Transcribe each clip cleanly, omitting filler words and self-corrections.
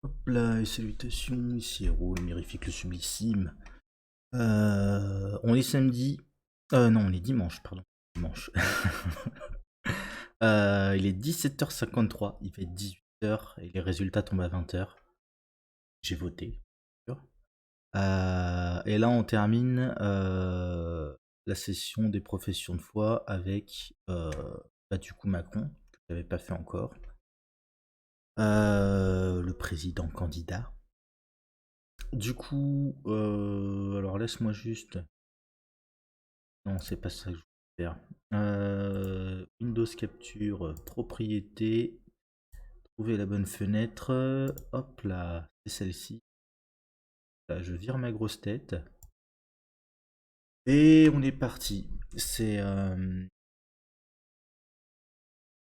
Hop là, et salutations, ici Hero, le mirifique, le sublissime. On est samedi. Non, on est dimanche, pardon. Dimanche. Il est 17h53, il fait 18h et les résultats tombent à 20h. J'ai voté. Et là, on termine la session des professions de foi avec du coup Macron, que j'avais pas fait encore. Le président candidat. Du coup, alors laisse-moi juste. Non, c'est pas ça que je veux faire. Windows Capture, propriété, trouver la bonne fenêtre. Hop là, c'est celle-ci. Là, je vire ma grosse tête. Et on est parti. C'est.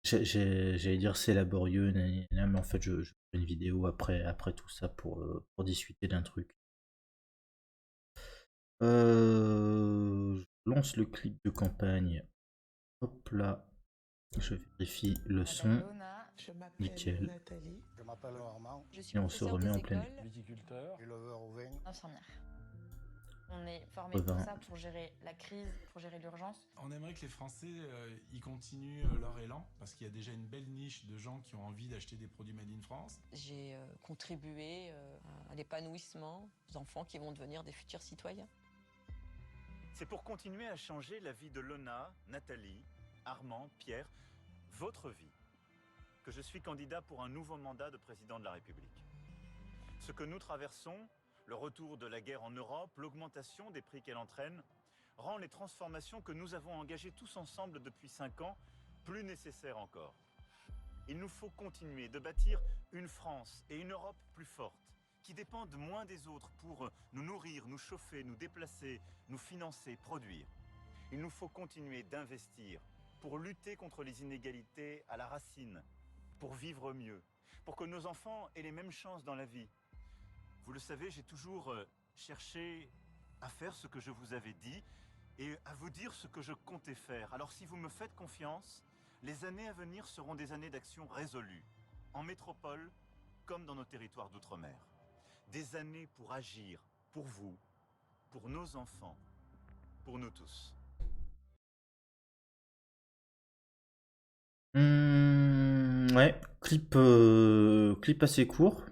J'allais dire c'est laborieux, nanana, mais en fait, je fais une vidéo après tout ça pour discuter d'un truc. Je lance le clip de campagne. Hop là, je vérifie le son. Je m'appelle Nickel. Nathalie. Je m'appelle Armand. Je suis Et on se professeur remet des en pleine écoles, Viticulteur. Éleveur au vin. infirmière. On est formé pour ça, pour gérer la crise, pour gérer l'urgence. On aimerait que les Français y continuent leur élan, parce qu'il y a déjà une belle niche de gens qui ont envie d'acheter des produits made in France. J'ai contribué à l'épanouissement des enfants qui vont devenir des futurs citoyens. C'est pour continuer à changer la vie de Lona, Nathalie, Armand, Pierre, votre vie, que je suis candidat pour un nouveau mandat de président de la République. Ce que nous traversons, le retour de la guerre en Europe, l'augmentation des prix qu'elle entraîne, rend les transformations que nous avons engagées tous ensemble depuis 5 ans plus nécessaires encore. Il nous faut continuer de bâtir une France et une Europe plus fortes, qui dépendent moins des autres pour nous nourrir, nous chauffer, nous déplacer, nous financer, produire. Il nous faut continuer d'investir pour lutter contre les inégalités à la racine, pour vivre mieux, pour que nos enfants aient les mêmes chances dans la vie. Vous le savez, j'ai toujours cherché à faire ce que je vous avais dit et à vous dire ce que je comptais faire. Alors si vous me faites confiance, les années à venir seront des années d'action résolue, en métropole comme dans nos territoires d'outre-mer. Des années pour agir, pour vous, pour nos enfants, pour nous tous. Ouais, clip assez court.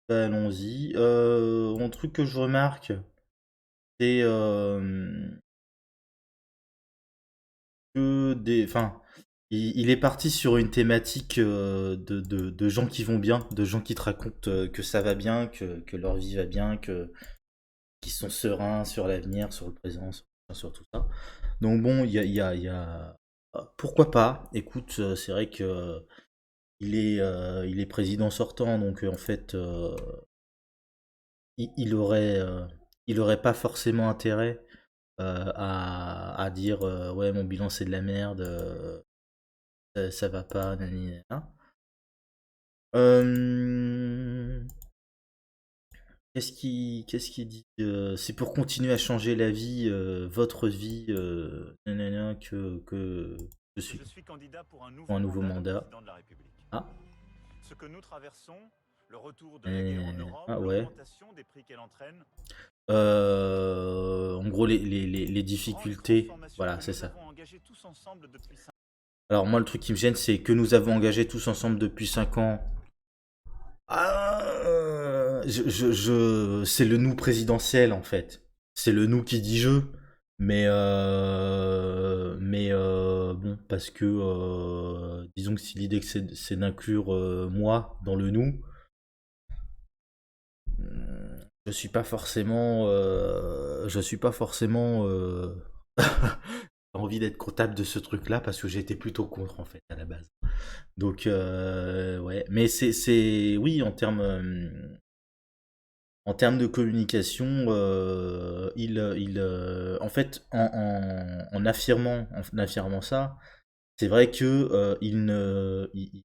Allons-y. Un truc que je remarque, c'est que enfin, il est parti sur une thématique de gens qui vont bien, de gens qui te racontent que ça va bien, que leur vie va bien, qu'ils sont sereins sur l'avenir, sur le présent, sur tout ça. Donc bon, il y a... Pourquoi pas? Écoute, c'est vrai que il est président sortant, donc en fait, il aurait pas forcément intérêt à dire ouais, mon bilan c'est de la merde, ça va pas, nani, nana. Qu'est-ce qu'il dit? C'est pour continuer à changer la vie, votre vie, nanana, que je suis candidat pour un nouveau mandat. président de la République. Ah, Ce que nous traversons, le retour de la guerre en Europe, ah ouais. l'augmentation des prix qu'elle entraîne. En gros, les difficultés, voilà, c'est ça. Alors moi, le truc qui me gêne, c'est que nous avons engagé tous ensemble depuis 5 ans. C'est le nous présidentiel, en fait. C'est le nous qui dit je. Mais bon, parce que disons que si l'idée c'est d'inclure moi dans le nous, je suis pas forcément envie d'être comptable de ce truc-là parce que j'étais plutôt contre en fait à la base. Donc ouais, mais oui, en termes de communication, en fait, en affirmant ça, c'est vrai que il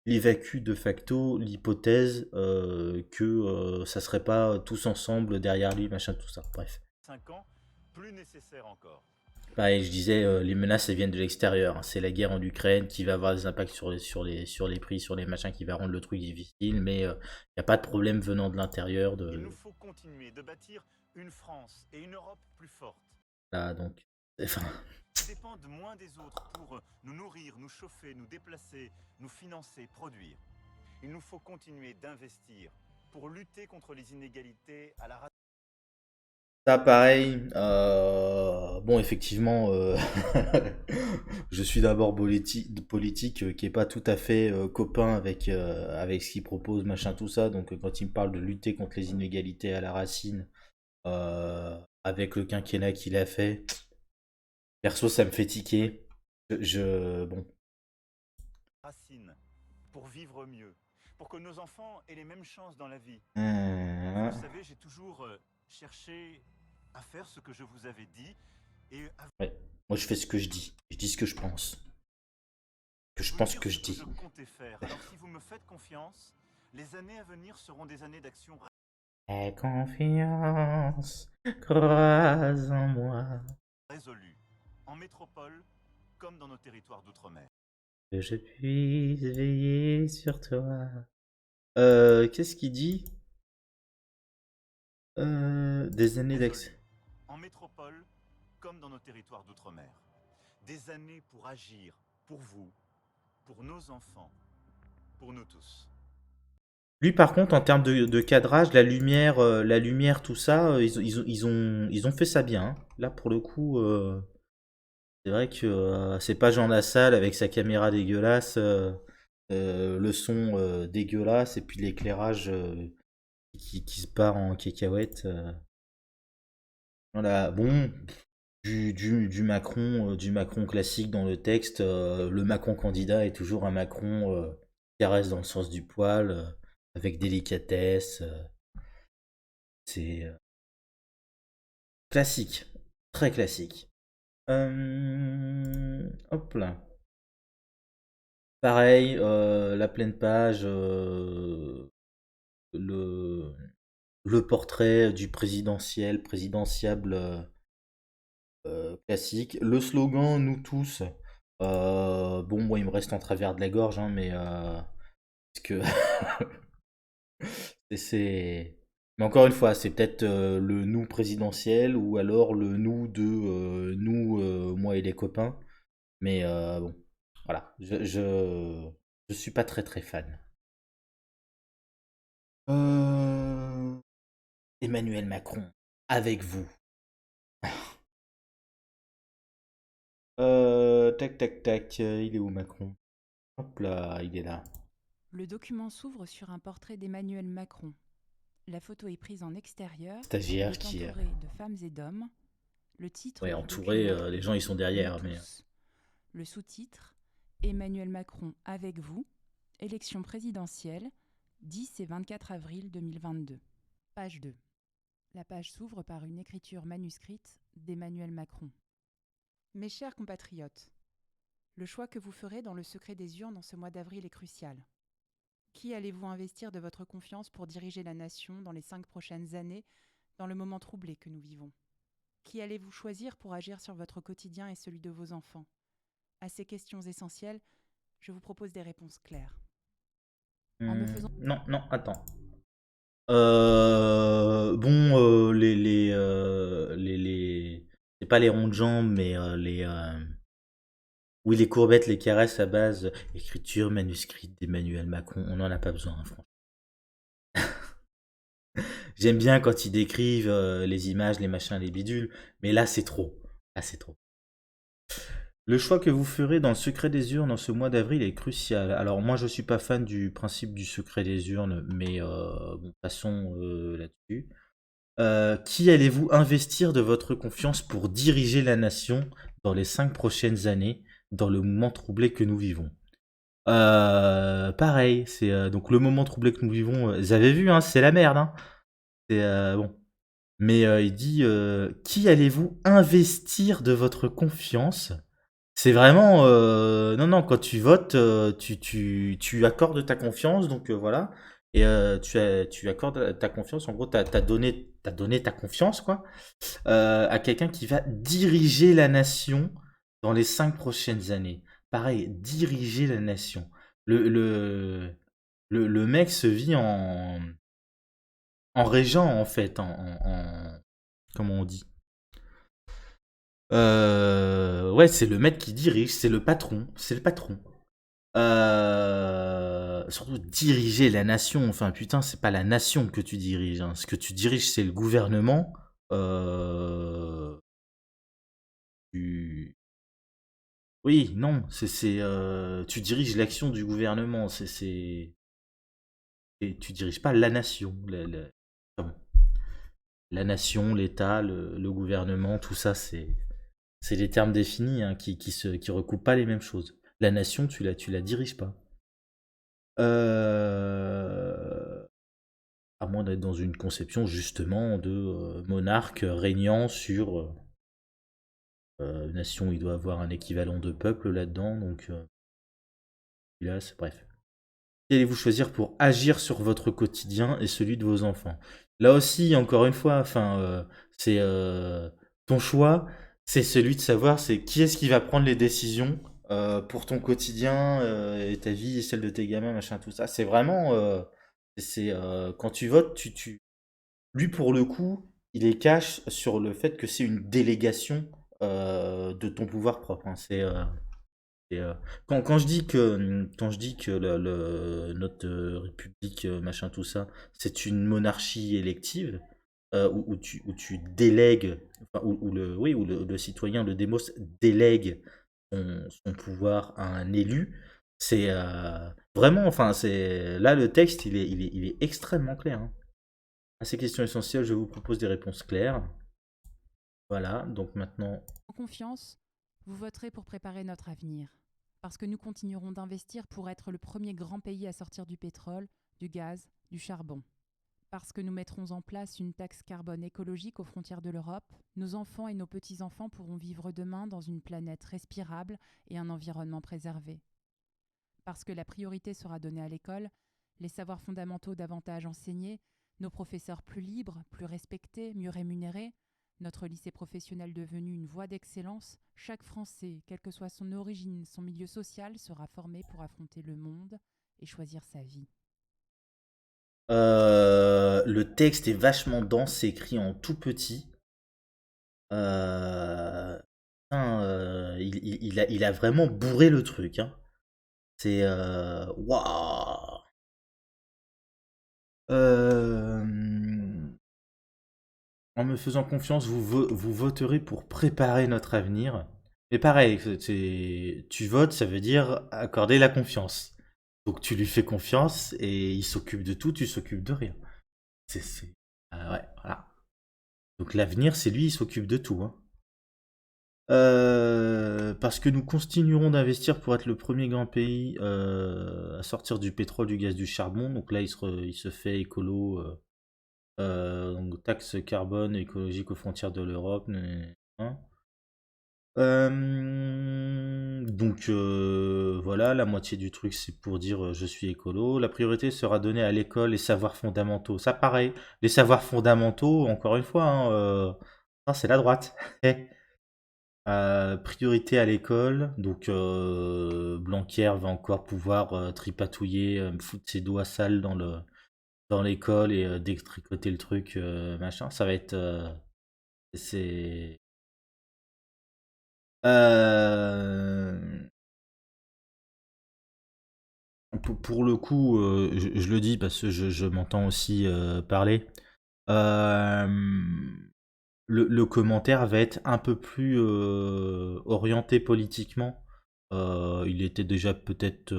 évacue de facto l'hypothèse que ça serait pas tous ensemble derrière lui, machin, tout ça. Bref. 5 ans, plus nécessaire encore. Pareil, je disais, les menaces, elles viennent de l'extérieur, hein. C'est la guerre en Ukraine qui va avoir des impacts sur les prix, sur les machins, qui va rendre le truc difficile, mais il n'y a pas de problème venant de l'intérieur. Il nous faut continuer de bâtir une France et une Europe plus fortes, Là, donc, enfin, qui dépendent moins des autres pour nous nourrir, nous chauffer, nous déplacer, nous financer, produire. Il nous faut continuer d'investir pour lutter contre les inégalités à la racine. ça, pareil. Bon, effectivement, je suis d'abord politique qui est pas tout à fait copain avec ce qu'il propose, machin, tout ça. Donc, quand il me parle de lutter contre les inégalités à la racine, avec le quinquennat qu'il a fait, perso, ça me fait tiquer. Bon, Racine pour vivre mieux, pour que nos enfants aient les mêmes chances dans la vie. Hum, Vous savez, j'ai toujours cherché à faire ce que je vous avais dit et à ouais. Moi, je fais ce que je dis. Je dis ce que je pense. Que je vous pense dire que ce je que dis. je comptais faire. Alors si vous me faites confiance, les années à venir seront des années d'action Aie confiance, croise en moi. résolue, en métropole comme dans nos territoires d'outre-mer. Que je puisse veiller sur toi. Qu'est-ce qu'il dit? Des années d'accès. Résolue, en métropole comme dans nos territoires d'outre-mer. Des années pour agir, pour vous, pour nos enfants, pour nous tous. Lui, par contre, en termes de cadrage, la lumière, tout ça, ils ont fait ça bien, hein. Là, pour le coup, c'est vrai que c'est pas Jean Lassalle avec sa caméra dégueulasse, le son dégueulasse, et puis l'éclairage qui se part en cacahuète. Voilà, bon, du Macron classique dans le texte. Le Macron candidat est toujours un Macron qui reste dans le sens du poil, avec délicatesse. C'est classique, très classique. Hop là. Pareil, la pleine page, le portrait du présidentiable classique. Le slogan, nous tous. Bon, moi, il me reste en travers de la gorge, hein, mais parce que c'est. Mais encore une fois, c'est peut-être le nous présidentiel ou alors le nous de nous, moi et les copains. Mais bon, voilà, je suis pas très très fan. Emmanuel Macron, avec vous. Tac tac tac, il est où Macron? Hop là, il est là. Le document s'ouvre sur un portrait d'Emmanuel Macron. La photo est prise en extérieur. Il Stagiaire est qui. entouré de femmes et d'hommes. Le titre Ouais, du entouré, document les gens ils sont derrière, Nous mais. tous. Le sous-titre Emmanuel Macron avec vous. Élection présidentielle 10 et 24 avril 2022. Page 2. La page s'ouvre par une écriture manuscrite d'Emmanuel Macron. Mes chers compatriotes, le choix que vous ferez dans le secret des urnes en ce mois d'avril est crucial. Qui allez-vous investir de votre confiance pour diriger la nation dans les 5 prochaines années, dans le moment troublé que nous vivons? Qui allez-vous choisir pour agir sur votre quotidien et celui de vos enfants? À ces questions essentielles, je vous propose des réponses claires. En me faisant... Non, non, attends. Bon, c'est pas les ronds de jambes, mais oui, les courbettes, les caresses à base écriture manuscrite d'Emmanuel Macron, on n'en a pas besoin, hein, franchement. J'aime bien quand ils décrivent les images, les machins, les bidules, mais là c'est trop. Là c'est trop. Le choix que vous ferez dans le secret des urnes en ce mois d'avril est crucial. Alors moi je suis pas fan du principe du secret des urnes, mais bon, passons là-dessus. Qui allez-vous investir de votre confiance pour diriger la nation dans les 5 prochaines années, dans le moment troublé que nous vivons? Pareil, c'est donc le moment troublé que nous vivons. Vous avez vu, hein, c'est la merde, hein. C'est bon. Mais il dit qui allez-vous investir de votre confiance? C'est vraiment non non, quand tu votes, tu accordes ta confiance, donc voilà. Et tu accordes ta confiance, en gros, t'as donné ta confiance, quoi, à quelqu'un qui va diriger la nation dans les 5 prochaines années. Pareil, diriger la nation. Le mec se vit en régent, en fait, comment on dit? Ouais, c'est le mec qui dirige, c'est le patron, c'est le patron. Surtout diriger la nation, enfin putain, c'est pas la nation que tu diriges, hein. Ce que tu diriges, c'est le gouvernement. Tu- Oui, non, tu diriges l'action du gouvernement, et tu diriges pas la nation. Comment la nation, l'État, le gouvernement, tout ça, c'est des termes définis, hein, qui recoupent pas les mêmes choses. La nation, tu la diriges pas. À moins d'être dans une conception justement de monarque régnant sur nation. Il doit avoir un équivalent de peuple là-dedans, donc là, bref. Allez-vous choisir pour agir sur votre quotidien et celui de vos enfants? Là aussi, encore une fois, enfin, c'est ton choix, c'est celui de savoir c'est qui est-ce qui va prendre les décisions pour ton quotidien et ta vie et celle de tes gamins, machin, tout ça. C'est vraiment, quand tu votes, lui pour le coup, il est cash sur le fait que c'est une délégation de ton pouvoir propre, hein. Et, quand je dis que notre république, machin, tout ça, c'est une monarchie élective, où tu délègues, enfin, où le citoyen, le démos, délègue son pouvoir à un élu, c'est vraiment, enfin, là, le texte, il est extrêmement clair, hein. À ces questions essentielles, je vous propose des réponses claires. Voilà, donc maintenant, En confiance, vous voterez pour préparer notre avenir. Parce que nous continuerons d'investir pour être le premier grand pays à sortir du pétrole, du gaz, du charbon. Parce que nous mettrons en place une taxe carbone écologique aux frontières de l'Europe, nos enfants et nos petits-enfants pourront vivre demain dans une planète respirable et un environnement préservé. Parce que la priorité sera donnée à l'école, les savoirs fondamentaux davantage enseignés, nos professeurs plus libres, plus respectés, mieux rémunérés, notre lycée professionnel devenu une voie d'excellence, chaque Français, quelle que soit son origine, son milieu social, sera formé pour affronter le monde et choisir sa vie. le texte est vachement dense, c'est écrit en tout petit. Putain, il a vraiment bourré le truc, hein. C'est waouh. En me faisant confiance, vous voterez pour préparer notre avenir. Mais pareil, tu votes, ça veut dire accorder la confiance. Donc tu lui fais confiance et il s'occupe de tout, tu s'occupes de rien. Ouais, voilà. Donc l'avenir, c'est lui, il s'occupe de tout, hein. Parce que nous continuerons d'investir pour être le premier grand pays à sortir du pétrole, du gaz, du charbon. Donc là, il se fait écolo. Donc taxe carbone écologique aux frontières de l'Europe. Hein. Donc voilà, la moitié du truc c'est pour dire je suis écolo. La priorité sera donnée à l'école, les savoirs fondamentaux. Ça pareil, les savoirs fondamentaux, encore une fois, hein, ça, c'est la droite. Priorité à l'école, donc Blanquer va encore pouvoir tripatouiller, foutre ses doigts sales dans l'école et détricoter le truc, machin. Ça va être, c'est pour le coup, je le dis parce que je m'entends aussi parler. Euh, le commentaire va être un peu plus orienté politiquement. Il était déjà peut-être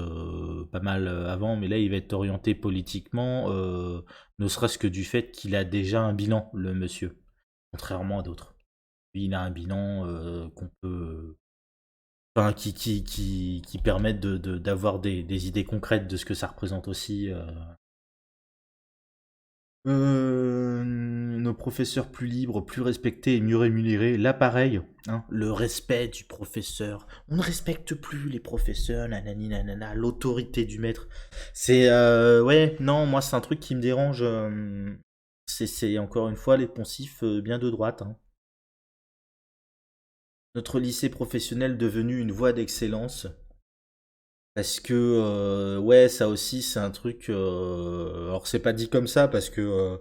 pas mal avant, mais là il va être orienté politiquement, ne serait-ce que du fait qu'il a déjà un bilan, le monsieur, contrairement à d'autres. Lui, il a un bilan qu'on peut, enfin, qui permettent d'avoir des idées concrètes de ce que ça représente aussi. nos professeurs plus libres, plus respectés et mieux rémunérés. Là, pareil, hein, le respect du professeur. On ne respecte plus les professeurs, nanani nanana, l'autorité du maître. Ouais, non, moi, c'est un truc qui me dérange. C'est encore une fois les poncifs bien de droite, hein. Notre lycée professionnel devenu une voie d'excellence. Parce que, ouais, ça aussi, c'est un truc. Alors, c'est pas dit comme ça, parce que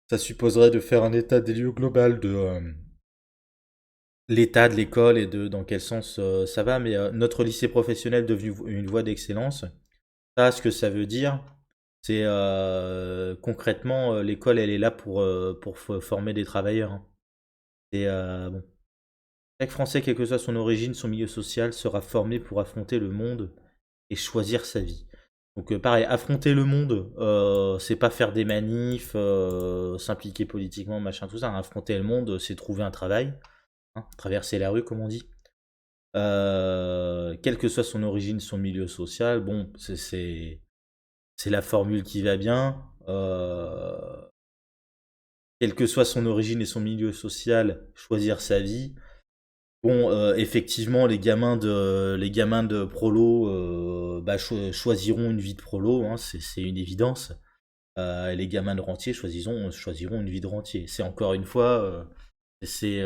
ça supposerait de faire un état des lieux global de l'état de l'école et de dans quel sens ça va. Mais notre lycée professionnel devenu une voie d'excellence, ça, ce que ça veut dire, c'est concrètement, l'école, elle est là pour former des travailleurs, hein. Et bon. Chaque Français, quelle que soit son origine, son milieu social, sera formé pour affronter le monde et choisir sa vie. Donc pareil, affronter le monde, c'est pas faire des manifs, s'impliquer politiquement, machin, tout ça, hein. Affronter le monde, c'est trouver un travail, hein, traverser la rue, comme on dit. Quelle que soit son origine, son milieu social, bon, c'est la formule qui va bien. Quelle que soit son origine et son milieu social, choisir sa vie. Bon, effectivement, les gamins de prolo bah, choisiront une vie de prolo, hein, c'est une évidence. Les gamins de rentier choisiront une vie de rentier. C'est encore une fois, c'est,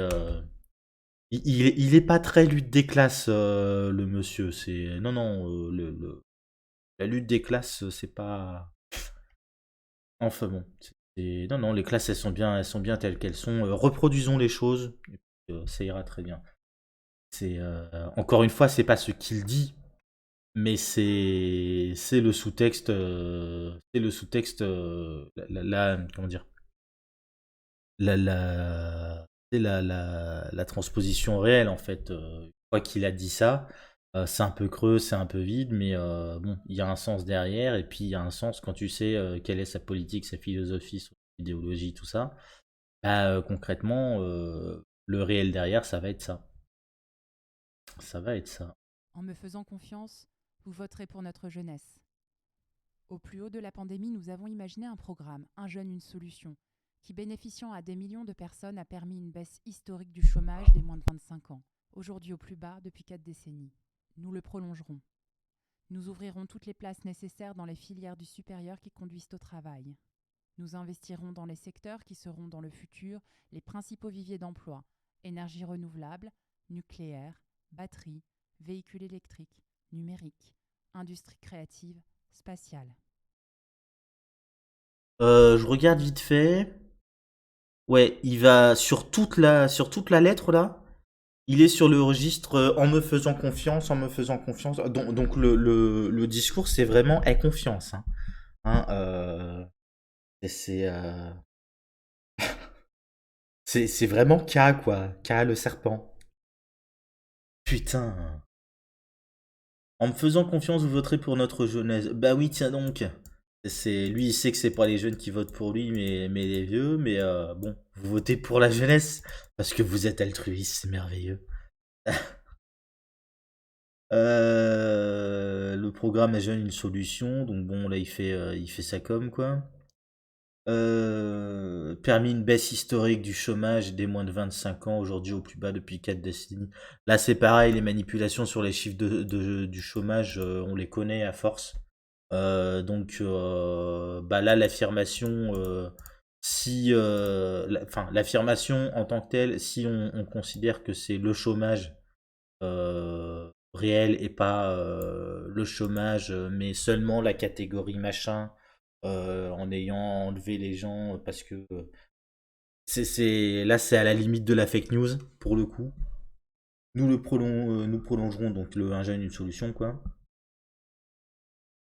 il est pas très lutte des classes, le monsieur. C'est non, non, la lutte des classes, c'est pas. Enfin bon, non, non, les classes elles sont bien telles qu'elles sont. Reproduisons les choses, et puis, ça ira très bien. C'est encore une fois, c'est pas ce qu'il dit, mais c'est le sous-texte, comment dire, la transposition réelle en fait. Une fois qu'il a dit ça, c'est un peu creux, c'est un peu vide, mais bon, il y a un sens derrière, et puis il y a un sens quand tu sais quelle est sa politique, sa philosophie, son idéologie, tout ça. Bah, concrètement, le réel derrière, ça va être ça. Ça va être ça. En me faisant confiance, vous voterez pour notre jeunesse. Au plus haut de la pandémie, nous avons imaginé un programme, Un jeune, une solution, qui, bénéficiant à des millions de personnes, a permis une baisse historique du chômage des moins de 25 ans, aujourd'hui au plus bas depuis 4 décennies. Nous le prolongerons. Nous ouvrirons toutes les places nécessaires dans les filières du supérieur qui conduisent au travail. Nous investirons dans les secteurs qui seront dans le futur les principaux viviers d'emploi, énergie renouvelable, nucléaire, batterie, véhicules électriques, numérique, industrie créative, spatiale. Je regarde vite fait. Ouais, il va sur toute la lettre là. Il est sur le registre en me faisant confiance, en me faisant confiance. Donc le discours, c'est vraiment aie confiance, hein. Hein, et c'est vraiment K quoi. K le serpent. Putain. En me faisant confiance, vous voterez pour notre jeunesse. Bah oui, tiens donc. Lui, il sait que c'est pas les jeunes qui votent pour lui, mais les vieux. Mais bon, vous votez pour la jeunesse parce que vous êtes altruiste, c'est merveilleux. Le programme est jeune une solution, donc bon là il fait sa com quoi. Permis une baisse historique du chômage des moins de 25 ans, aujourd'hui au plus bas depuis 4 décennies. Là c'est pareil, les manipulations sur les chiffres du chômage, on les connaît à force. Donc bah là l'affirmation, si, l'affirmation en tant que telle, si on considère que c'est le chômage réel et pas le chômage, mais seulement la catégorie machin, en ayant enlevé les gens parce que là c'est à la limite de la fake news pour le coup. Nous prolongerons donc le un jeune une solution quoi.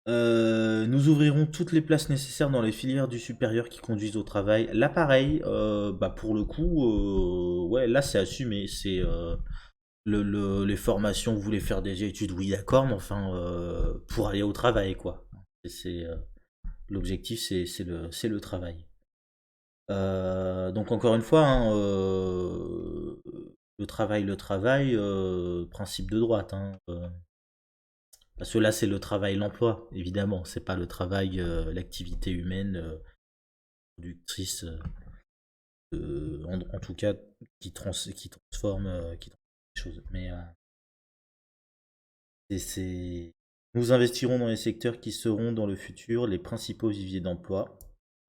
Nous ouvrirons toutes les places nécessaires dans les filières du supérieur qui conduisent au travail. Là pareil, bah pour le coup, ouais là c'est assumé, c'est les formations, vous voulez faire des études, oui d'accord, mais enfin pour aller au travail quoi. C'est l'objectif, c'est le travail. Donc encore une fois, hein, le travail, principe de droite, hein, parce que là c'est le travail, l'emploi, évidemment, c'est pas le travail, l'activité humaine productrice. en tout cas, qui transforme les choses. Mais nous investirons dans les secteurs qui seront dans le futur les principaux viviers d'emploi.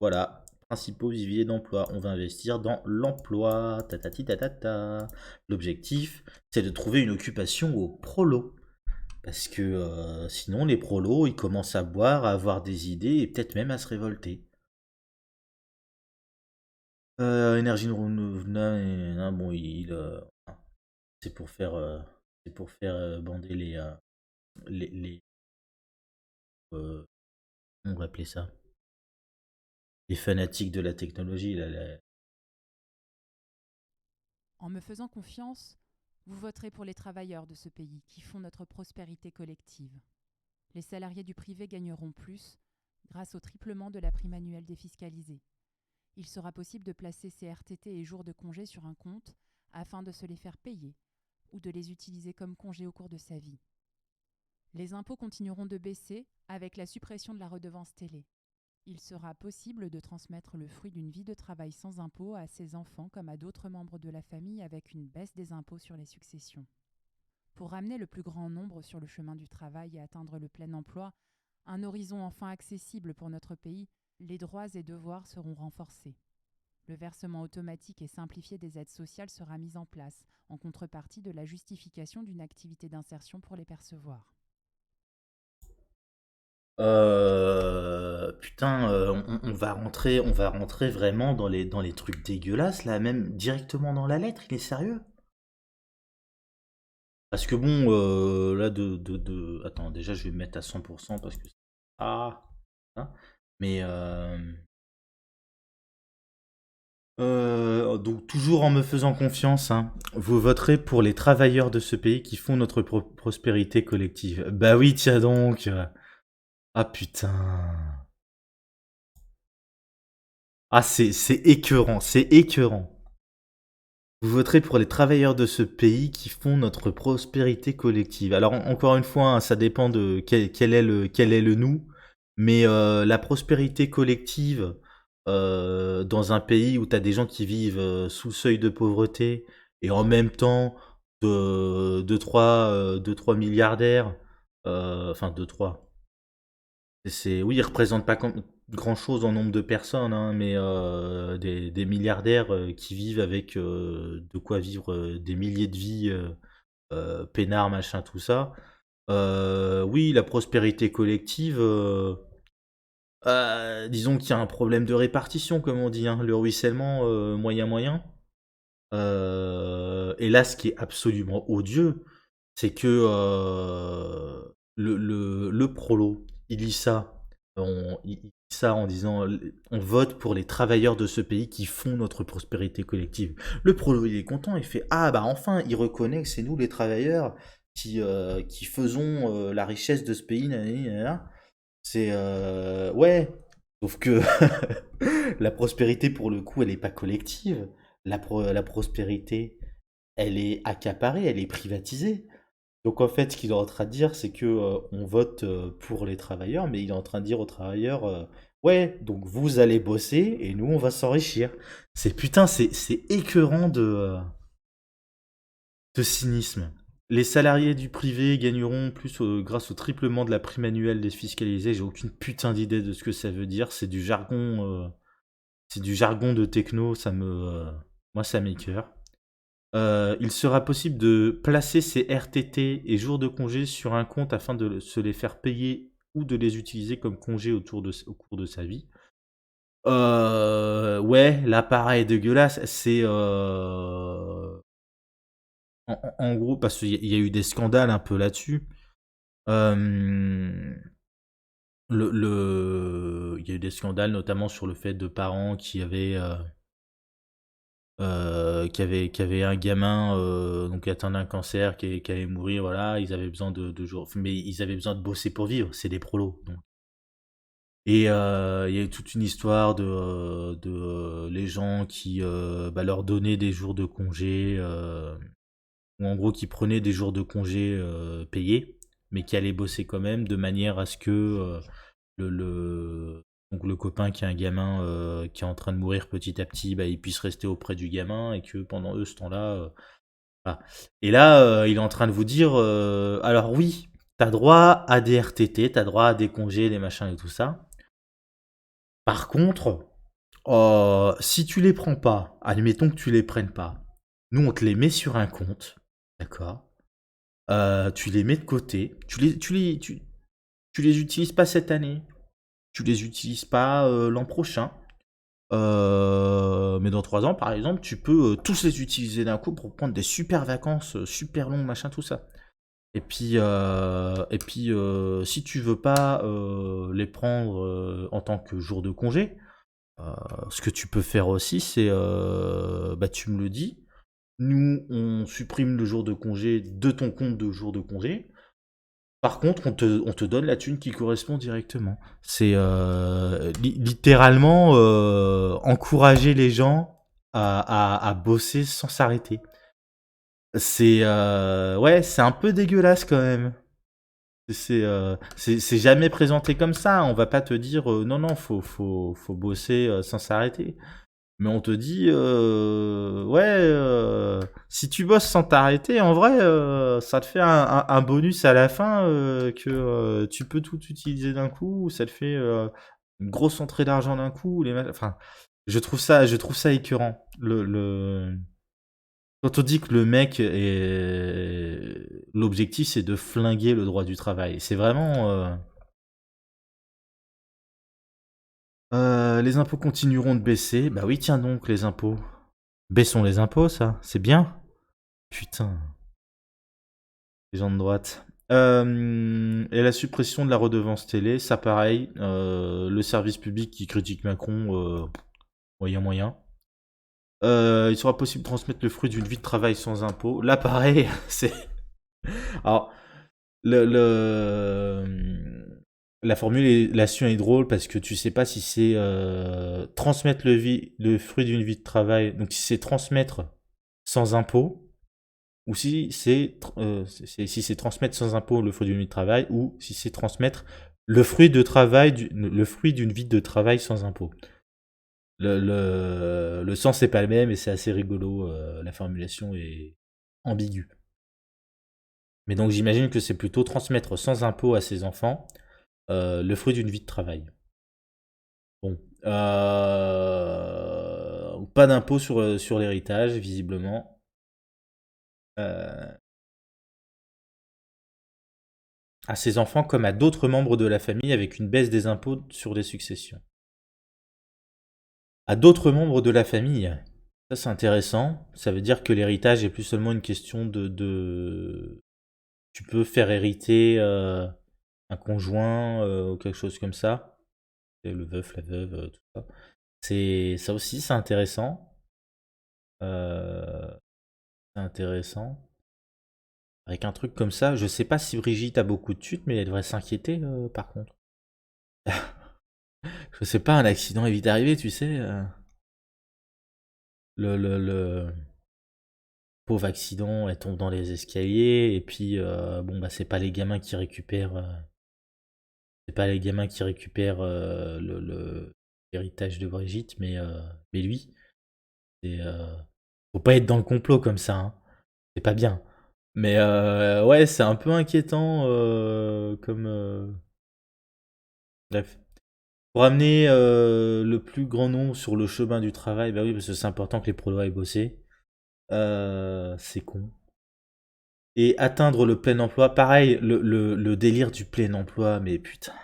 Voilà, principaux viviers d'emploi. On va investir dans l'emploi. Tatati tatata. L'objectif, c'est de trouver une occupation aux prolos. Parce que sinon, les prolos, ils commencent à boire, à avoir des idées et peut-être même à se révolter. Énergie renouvelable, bon, c'est pour faire bander les on va appeler ça, les fanatiques de la technologie. En me faisant confiance, vous voterez pour les travailleurs de ce pays qui font notre prospérité collective. Les salariés du privé gagneront plus grâce au triplement de la prime annuelle défiscalisée. Il sera possible de placer ces RTT et jours de congé sur un compte afin de se les faire payer ou de les utiliser comme congé au cours de sa vie. Les impôts continueront de baisser avec la suppression de la redevance télé. Il sera possible de transmettre le fruit d'une vie de travail sans impôts à ses enfants comme à d'autres membres de la famille avec une baisse des impôts sur les successions. Pour ramener le plus grand nombre sur le chemin du travail et atteindre le plein emploi, un horizon enfin accessible pour notre pays, les droits et devoirs seront renforcés. Le versement automatique et simplifié des aides sociales sera mis en place, en contrepartie de la justification d'une activité d'insertion pour les percevoir. Putain, on va rentrer vraiment dans les trucs dégueulasses là, même directement dans la lettre. Il est sérieux? Parce que bon, là attends, déjà je vais me mettre à 100% parce que hein, mais donc toujours en me faisant confiance, hein, vous voterez pour les travailleurs de ce pays qui font notre prospérité collective. Bah oui, tiens donc. Ah putain. Ah c'est écœurant, c'est écœurant. Vous voterez pour les travailleurs de ce pays qui font notre prospérité collective. Alors encore une fois, hein, ça dépend de quel est le nous, mais la prospérité collective dans un pays où tu as des gens qui vivent sous le seuil de pauvreté et en même temps de 3 milliardaires, enfin de 3. Oui, ils représentent pas grand-chose en nombre de personnes, hein, mais des milliardaires qui vivent avec de quoi vivre des milliers de vies, peinards, machin, tout ça. Oui, la prospérité collective, disons qu'il y a un problème de répartition, comme on dit, hein, le ruissellement moyen. Et là, ce qui est absolument odieux, c'est que le prolo, il lit ça. Il dit ça en disant on vote pour les travailleurs de ce pays qui font notre prospérité collective. Le prolo, il est content, il fait ah bah enfin, il reconnaît que c'est nous les travailleurs qui faisons la richesse de ce pays. Nanana. C'est ouais, sauf que la prospérité pour le coup, elle n'est pas collective. La prospérité, elle est accaparée, elle est privatisée. Donc en fait, ce qu'il est en train de dire, c'est que on vote pour les travailleurs, mais il est en train de dire aux travailleurs, ouais, donc vous allez bosser et nous on va s'enrichir. C'est écœurant de cynisme. Les salariés du privé gagneront plus grâce au triplement de la prime annuelle défiscalisée. J'ai aucune putain d'idée de ce que ça veut dire. C'est du jargon de techno. Moi, ça m'écoeure. Il sera possible de placer ces RTT et jours de congé sur un compte afin de se les faire payer ou de les utiliser comme congé au cours de sa vie. Ouais, là pareil, dégueulasse. C'est en gros, parce qu'il y a eu des scandales un peu là-dessus. Il y a eu des scandales notamment sur le fait de parents qui avaient un gamin donc atteint d'un cancer qui allait mourir, voilà, ils avaient besoin de jours, mais ils avaient besoin de bosser pour vivre, c'est des prolos. Donc. Et il y a eu toute une histoire de les gens qui leur donnaient des jours de congé, ou en gros qui prenaient des jours de congé payés, mais qui allaient bosser quand même, de manière à ce que Donc le copain qui a un gamin qui est en train de mourir petit à petit, bah, il puisse rester auprès du gamin et que pendant eux, ce temps-là... voilà. Et là, il est en train de vous dire, alors oui, t'as droit à des RTT, t'as droit à des congés, des machins et tout ça. Par contre, si tu les prends pas, admettons que tu les prennes pas, nous on te les met sur un compte, d'accord. Tu les mets de côté, tu les utilises pas cette année, tu les utilises pas l'an prochain, mais dans 3 ans par exemple, tu peux tous les utiliser d'un coup pour prendre des super vacances, super longues, machin, tout ça. Et puis, si tu veux pas les prendre en tant que jour de congé, ce que tu peux faire aussi, c'est, bah, tu me le dis, nous, on supprime le jour de congé de ton compte de jour de congé. Par contre, on te donne la thune qui correspond directement. C'est littéralement encourager les gens à bosser sans s'arrêter. C'est ouais, c'est un peu dégueulasse quand même. C'est jamais présenté comme ça. On va pas te dire non, non, faut bosser sans s'arrêter. Mais on te dit, ouais, si tu bosses sans t'arrêter, en vrai, ça te fait un bonus à la fin que tu peux tout utiliser d'un coup. Ça te fait une grosse entrée d'argent d'un coup. Enfin, je trouve ça écœurant. Quand on dit que le mec l'objectif, c'est de flinguer le droit du travail. C'est vraiment. Les impôts continueront de baisser. Bah oui, tiens donc, les impôts. Baissons les impôts, ça. C'est bien. Putain, les gens de droite. Et la suppression de la redevance télé, ça pareil. Le service public qui critique Macron, moyen moyen. Il sera possible de transmettre le fruit d'une vie de travail sans impôts. Là, pareil, c'est... Alors, la formulation est drôle parce que tu sais pas si c'est transmettre le fruit d'une vie de travail, donc si c'est transmettre sans impôt, ou si c'est transmettre sans impôt le fruit d'une vie de travail, ou si c'est transmettre le fruit le fruit d'une vie de travail sans impôt. Le sens n'est pas le même et c'est assez rigolo. La formulation est ambiguë. Mais donc j'imagine que c'est plutôt transmettre sans impôt à ses enfants le fruit d'une vie de travail. Bon. Pas d'impôt sur l'héritage, visiblement. À ses enfants comme à d'autres membres de la famille avec une baisse des impôts sur les successions. À d'autres membres de la famille. Ça c'est intéressant. Ça veut dire que l'héritage est plus seulement une question de... Tu peux faire hériter un conjoint ou quelque chose comme ça. Le veuf, la veuve, tout ça. Ça aussi, c'est intéressant. C'est intéressant. Avec un truc comme ça, je sais pas si Brigitte a beaucoup de suite, mais elle devrait s'inquiéter par contre. Je sais pas, un accident est vite arrivé, tu sais. Le pauvre accident, elle tombe dans les escaliers, et puis bon bah c'est pas les gamins qui récupèrent. C'est pas les gamins qui récupèrent l'héritage de Brigitte, mais lui. C'est, faut pas être dans le complot comme ça, hein. C'est pas bien. Mais ouais, c'est un peu inquiétant comme... Bref. Pour amener le plus grand nombre sur le chemin du travail, bah oui, parce que c'est important que les prolos aillent bosser. C'est con. Et atteindre le plein emploi, pareil, le délire du plein emploi, mais putain.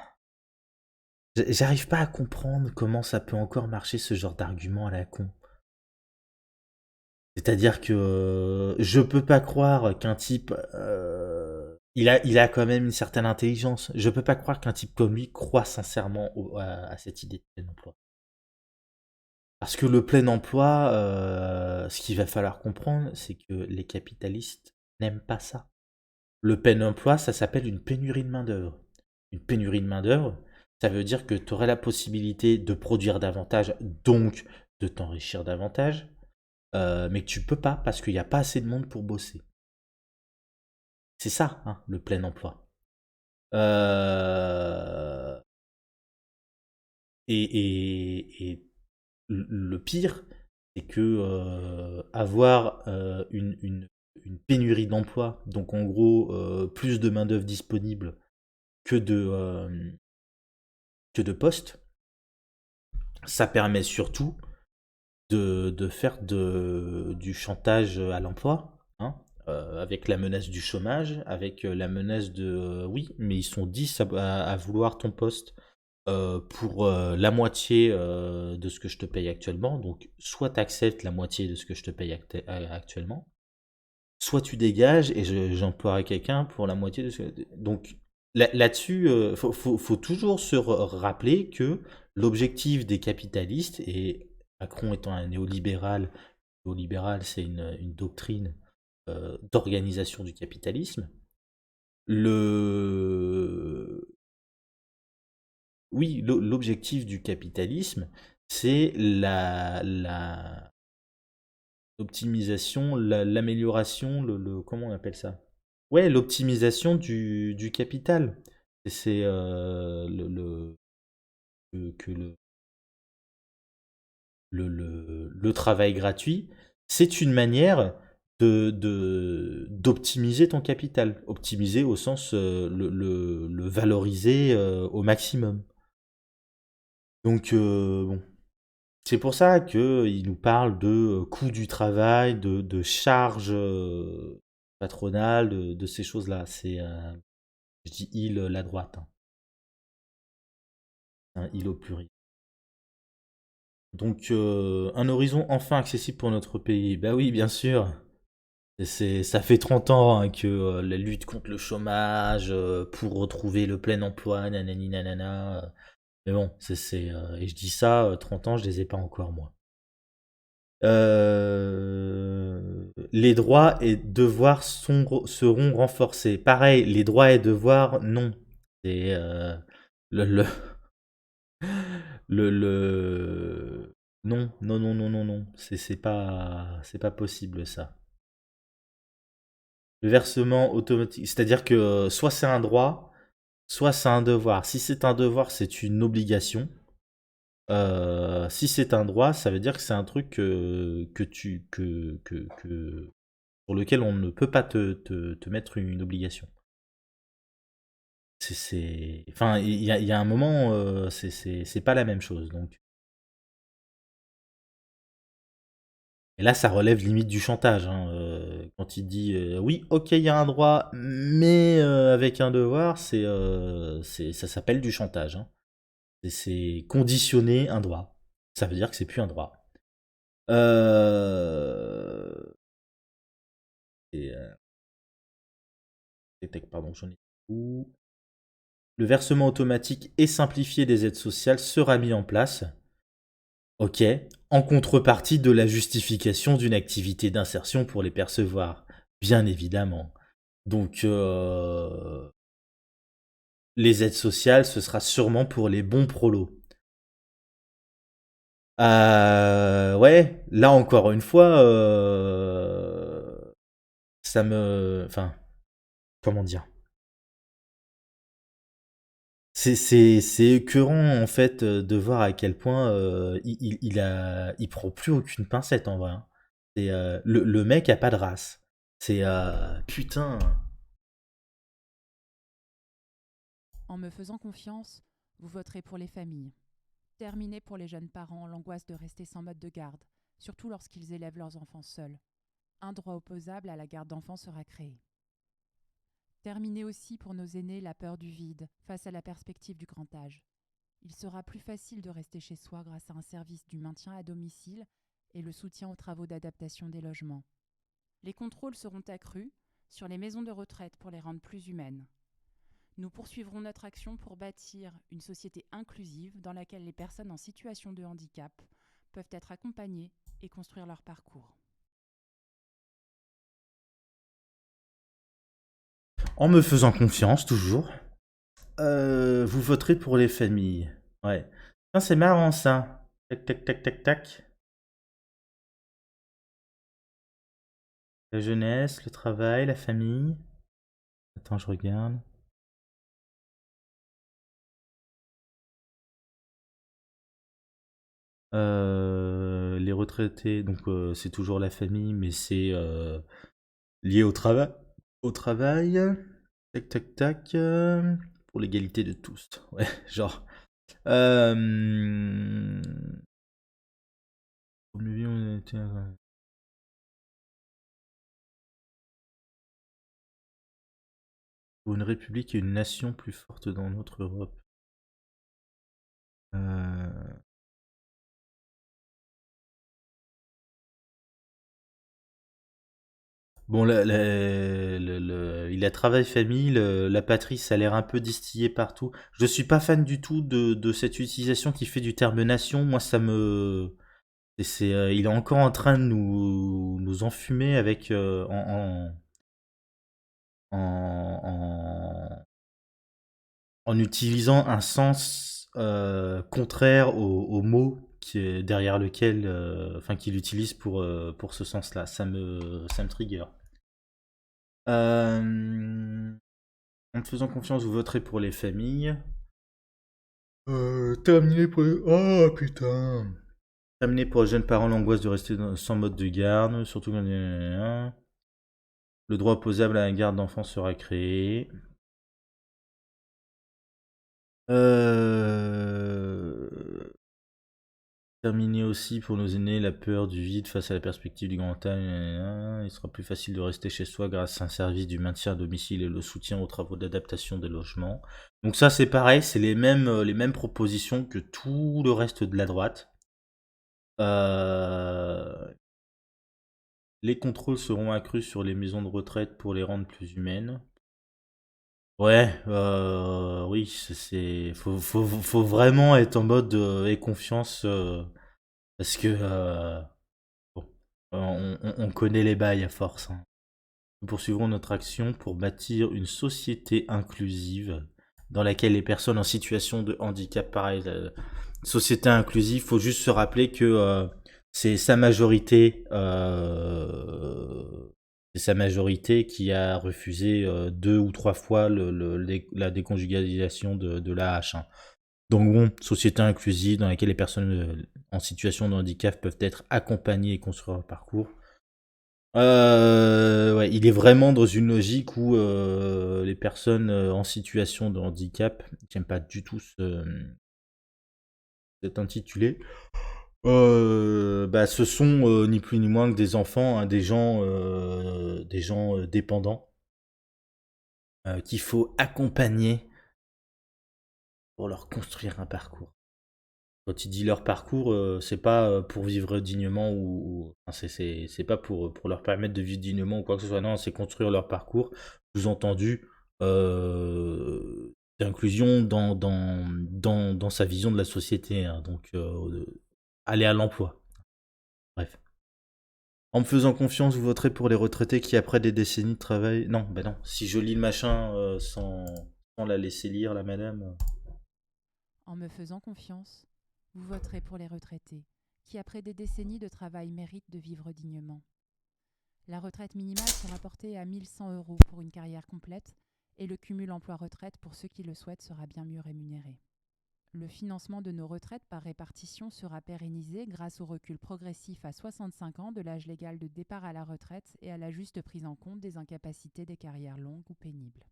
J'arrive pas à comprendre comment ça peut encore marcher ce genre d'argument à la con. C'est-à-dire que je peux pas croire qu'un type... il a quand même une certaine intelligence. Je peux pas croire qu'un type comme lui croit sincèrement à cette idée de plein emploi. Parce que le plein emploi, ce qu'il va falloir comprendre, c'est que les capitalistes n'aiment pas ça. Le plein emploi, ça s'appelle une pénurie de main-d'œuvre. Une pénurie de main-d'œuvre, ça veut dire que tu aurais la possibilité de produire davantage, donc de t'enrichir davantage, mais que tu peux pas parce qu'il n'y a pas assez de monde pour bosser. C'est ça, hein, le plein emploi. Et le pire, c'est que avoir une pénurie d'emploi, donc en gros plus de main-d'œuvre disponible que de postes, ça permet surtout de faire du chantage à l'emploi, hein, avec la menace du chômage, avec la menace de oui, mais ils sont 10 à vouloir ton poste pour la moitié de ce que je te paye actuellement. Donc, soit tu acceptes la moitié de ce que je te paye actuellement, soit tu dégages et j'emploierai quelqu'un pour la moitié de ce que... Donc, là-dessus, faut toujours se rappeler que l'objectif des capitalistes, et Macron étant un néolibéral, c'est une doctrine d'organisation du capitalisme, le... Oui, l'objectif du capitalisme, c'est l'optimisation, l'amélioration, comment on appelle ça? Ouais, l'optimisation du capital. C'est que le travail gratuit, c'est une manière d'optimiser ton capital. Optimiser au sens le valoriser au maximum. Donc, bon. C'est pour ça qu'il nous parle de coût du travail, de charges patronales, de ces choses-là. C'est, je dis il, la droite, hein. Un il au pluriel. Donc, un horizon enfin accessible pour notre pays. Bah oui, bien sûr. Ça fait 30 ans hein, que la lutte contre le chômage, pour retrouver le plein emploi, nanani nanana. Mais bon, et je dis ça, 30 ans, je les ai pas encore, moi. Les droits et devoirs seront renforcés. Pareil, les droits et devoirs, non. C'est le, le, non, non, non, non, non, non. C'est pas possible ça. Le versement automatique, c'est-à-dire que soit c'est un droit, soit c'est un devoir. Si c'est un devoir, c'est une obligation. Si c'est un droit, ça veut dire que c'est un truc sur lequel on ne peut pas te mettre une obligation. Enfin, il y a un moment, c'est pas la même chose. Donc. Et là, ça relève limite du chantage. Hein, quand il dit oui, ok, il y a un droit, mais avec un devoir, ça s'appelle du chantage. Hein. C'est conditionner un droit. Ça veut dire que c'est plus un droit. Et, pardon, j'en ai où le versement automatique et simplifié des aides sociales sera mis en place. Ok, en contrepartie de la justification d'une activité d'insertion pour les percevoir, bien évidemment. Donc, les aides sociales, ce sera sûrement pour les bons prolos. Ouais, là encore une fois, ça me... Enfin, comment dire? C'est écœurant en fait de voir à quel point il prend plus aucune pincette en vrai. Hein. Le mec a pas de race. C'est putain. En me faisant confiance, vous voterez pour les familles. Terminez pour les jeunes parents l'angoisse de rester sans mode de garde, surtout lorsqu'ils élèvent leurs enfants seuls. Un droit opposable à la garde d'enfants sera créé. Terminez aussi pour nos aînés la peur du vide face à la perspective du grand âge. Il sera plus facile de rester chez soi grâce à un service du maintien à domicile et le soutien aux travaux d'adaptation des logements. Les contrôles seront accrus sur les maisons de retraite pour les rendre plus humaines. Nous poursuivrons notre action pour bâtir une société inclusive dans laquelle les personnes en situation de handicap peuvent être accompagnées et construire leur parcours. En me faisant confiance, toujours. Vous voterez pour les familles. Ouais. Putain, c'est marrant ça. Tac, tac, tac, tac, tac. La jeunesse, le travail, la famille. Attends, je regarde. Les retraités, donc c'est toujours la famille, mais c'est lié au travail. Au travail. Tac, tac, tac. Pour l'égalité de tous. Ouais, genre. Euh, Pour une république et une nation plus forte dans notre Europe. Bon, il a travail famille, la patrie, ça a l'air un peu distillé partout. Je suis pas fan du tout de cette utilisation qui fait du terme nation. Moi, ça me. Il est encore en train de nous enfumer avec. En utilisant un sens contraire au mot derrière lequel. Enfin, qu'il utilise pour ce sens-là. Ça me trigger. En te faisant confiance, vous voterez pour les familles. Terminé pour les... Oh putain. Terminé pour les jeunes parents l'angoisse de rester sans mode de garde, surtout quand... Le droit opposable à la garde d'enfants sera créé. Terminé aussi pour nos aînés la peur du vide face à la perspective du grand âge. Il sera plus facile de rester chez soi grâce à un service du maintien à domicile et le soutien aux travaux d'adaptation des logements. Donc ça c'est pareil, c'est les mêmes propositions que tout le reste de la droite. Les contrôles seront accrus sur les maisons de retraite pour les rendre plus humaines. Ouais, oui, faut vraiment être en mode et confiance parce que bon, on connaît les bails à force. Hein. Nous poursuivrons notre action pour bâtir une société inclusive dans laquelle les personnes en situation de handicap, pareil, société inclusive, faut juste se rappeler que c'est sa majorité. C'est sa majorité qui a refusé 2 ou 3 fois la déconjugalisation de l'AH. Hein. Donc bon, société inclusive dans laquelle les personnes en situation de handicap peuvent être accompagnées et construire leur parcours. Ouais, il est vraiment dans une logique où les personnes en situation de handicap, j'aime pas du tout cet intitulé, ce sont ni plus ni moins que des enfants, hein, des gens dépendants qu'il faut accompagner pour leur construire un parcours. Quand il dit leur parcours, c'est pas pour vivre dignement enfin, c'est pas pour leur permettre de vivre dignement ou quoi que ce soit. Non, c'est construire leur parcours. Sous-entendu, d'inclusion dans sa vision de la société. Hein, donc, aller à l'emploi. Bref. En me faisant confiance, vous voterez pour les retraités qui, après des décennies de travail... Non, bah non. Si je lis le machin sans la laisser lire, la madame... En me faisant confiance, vous voterez pour les retraités qui, après des décennies de travail, méritent de vivre dignement. La retraite minimale sera portée à 1 100 € pour une carrière complète et le cumul emploi-retraite pour ceux qui le souhaitent sera bien mieux rémunéré. Le financement de nos retraites par répartition sera pérennisé grâce au recul progressif à 65 ans de l'âge légal de départ à la retraite et à la juste prise en compte des incapacités des carrières longues ou pénibles.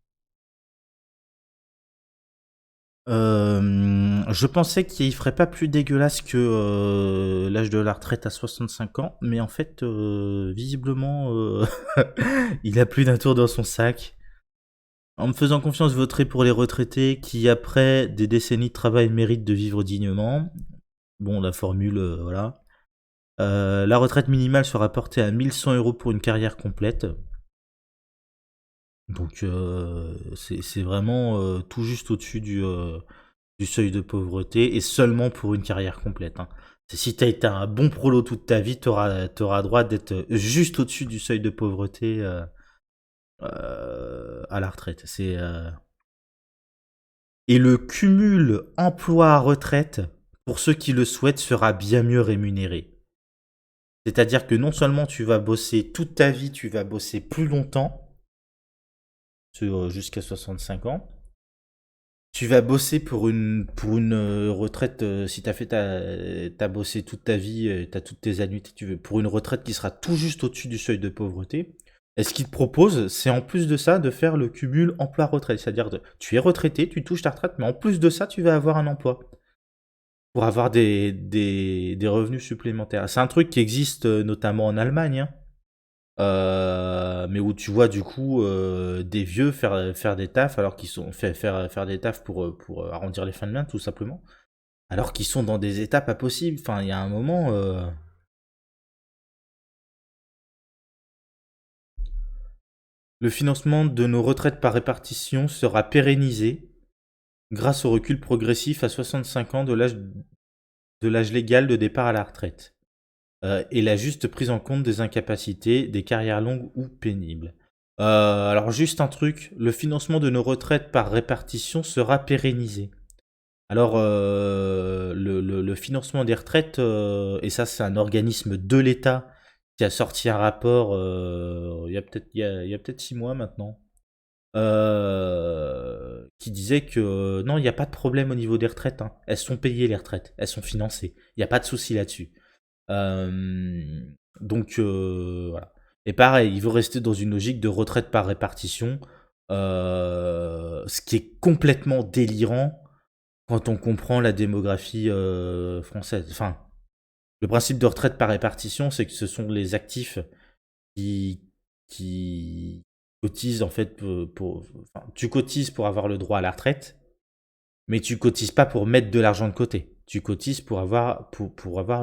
Je pensais qu'il ferait pas plus dégueulasse que l'âge de la retraite à 65 ans, mais en fait, visiblement, il a plus d'un tour dans son sac. En me faisant confiance, je voterai pour les retraités qui, après des décennies de travail, méritent de vivre dignement. Bon, la formule, voilà. La retraite minimale sera portée à 1 100 € pour une carrière complète. Donc, c'est vraiment tout juste au-dessus du seuil de pauvreté et seulement pour une carrière complète. Hein. Si tu as été un bon prolo toute ta vie, tu auras droit d'être juste au-dessus du seuil de pauvreté à la retraite. Et le cumul emploi-retraite, pour ceux qui le souhaitent, sera bien mieux rémunéré. C'est-à-dire que non seulement tu vas bosser toute ta vie, tu vas bosser plus longtemps, jusqu'à 65 ans, Tu vas bosser pour une retraite, si t'as bossé toute ta vie, t'as toutes tes annuités, tu veux, pour une retraite qui sera tout juste au-dessus du seuil de pauvreté. Et ce qu'ils te proposent, c'est en plus de ça, de faire le cumul emploi-retraite. C'est-à-dire, tu es retraité, tu touches ta retraite, mais en plus de ça, tu vas avoir un emploi. Pour avoir des revenus supplémentaires. C'est un truc qui existe notamment en Allemagne, hein. Mais où tu vois du coup des vieux faire des tafs alors qu'ils sont faire des tafs pour arrondir les fins de mois tout simplement, alors qu'ils sont dans des états pas possibles. Enfin, il y a un moment. Le financement de nos retraites par répartition sera pérennisé grâce au recul progressif à 65 ans de l'âge légal de départ à la retraite. Et la juste prise en compte des incapacités, des carrières longues ou pénibles. Alors juste un truc, le financement de nos retraites par répartition sera pérennisé. Alors le financement des retraites, et ça c'est un organisme de l'État qui a sorti un rapport il y a peut-être 6 mois maintenant, qui disait que non, il n'y a pas de problème au niveau des retraites, hein. Elles sont payées les retraites, elles sont financées, il n'y a pas de souci là-dessus. Donc voilà. Et pareil, il veut rester dans une logique de retraite par répartition, ce qui est complètement délirant quand on comprend la démographie française. Enfin, le principe de retraite par répartition, c'est que ce sont les actifs qui cotisent en fait enfin, tu cotises pour avoir le droit à la retraite, mais tu cotises pas pour mettre de l'argent de côté. Tu cotises pour avoir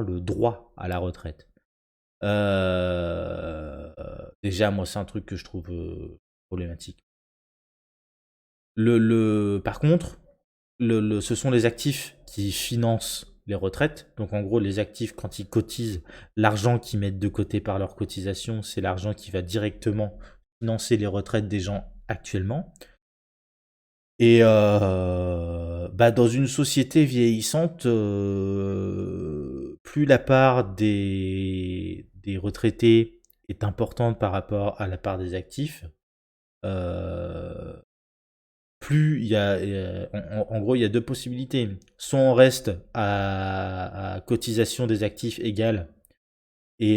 le droit à la retraite. Déjà, moi, c'est un truc que je trouve problématique. Par contre, ce sont les actifs qui financent les retraites. Donc, en gros, les actifs, quand ils cotisent, l'argent qu'ils mettent de côté par leur cotisation, c'est l'argent qui va directement financer les retraites des gens actuellement. Et dans une société vieillissante, plus la part des retraités est importante par rapport à la part des actifs, plus il y a, en gros, il y a deux possibilités. Soit on reste à cotisation des actifs égale, et,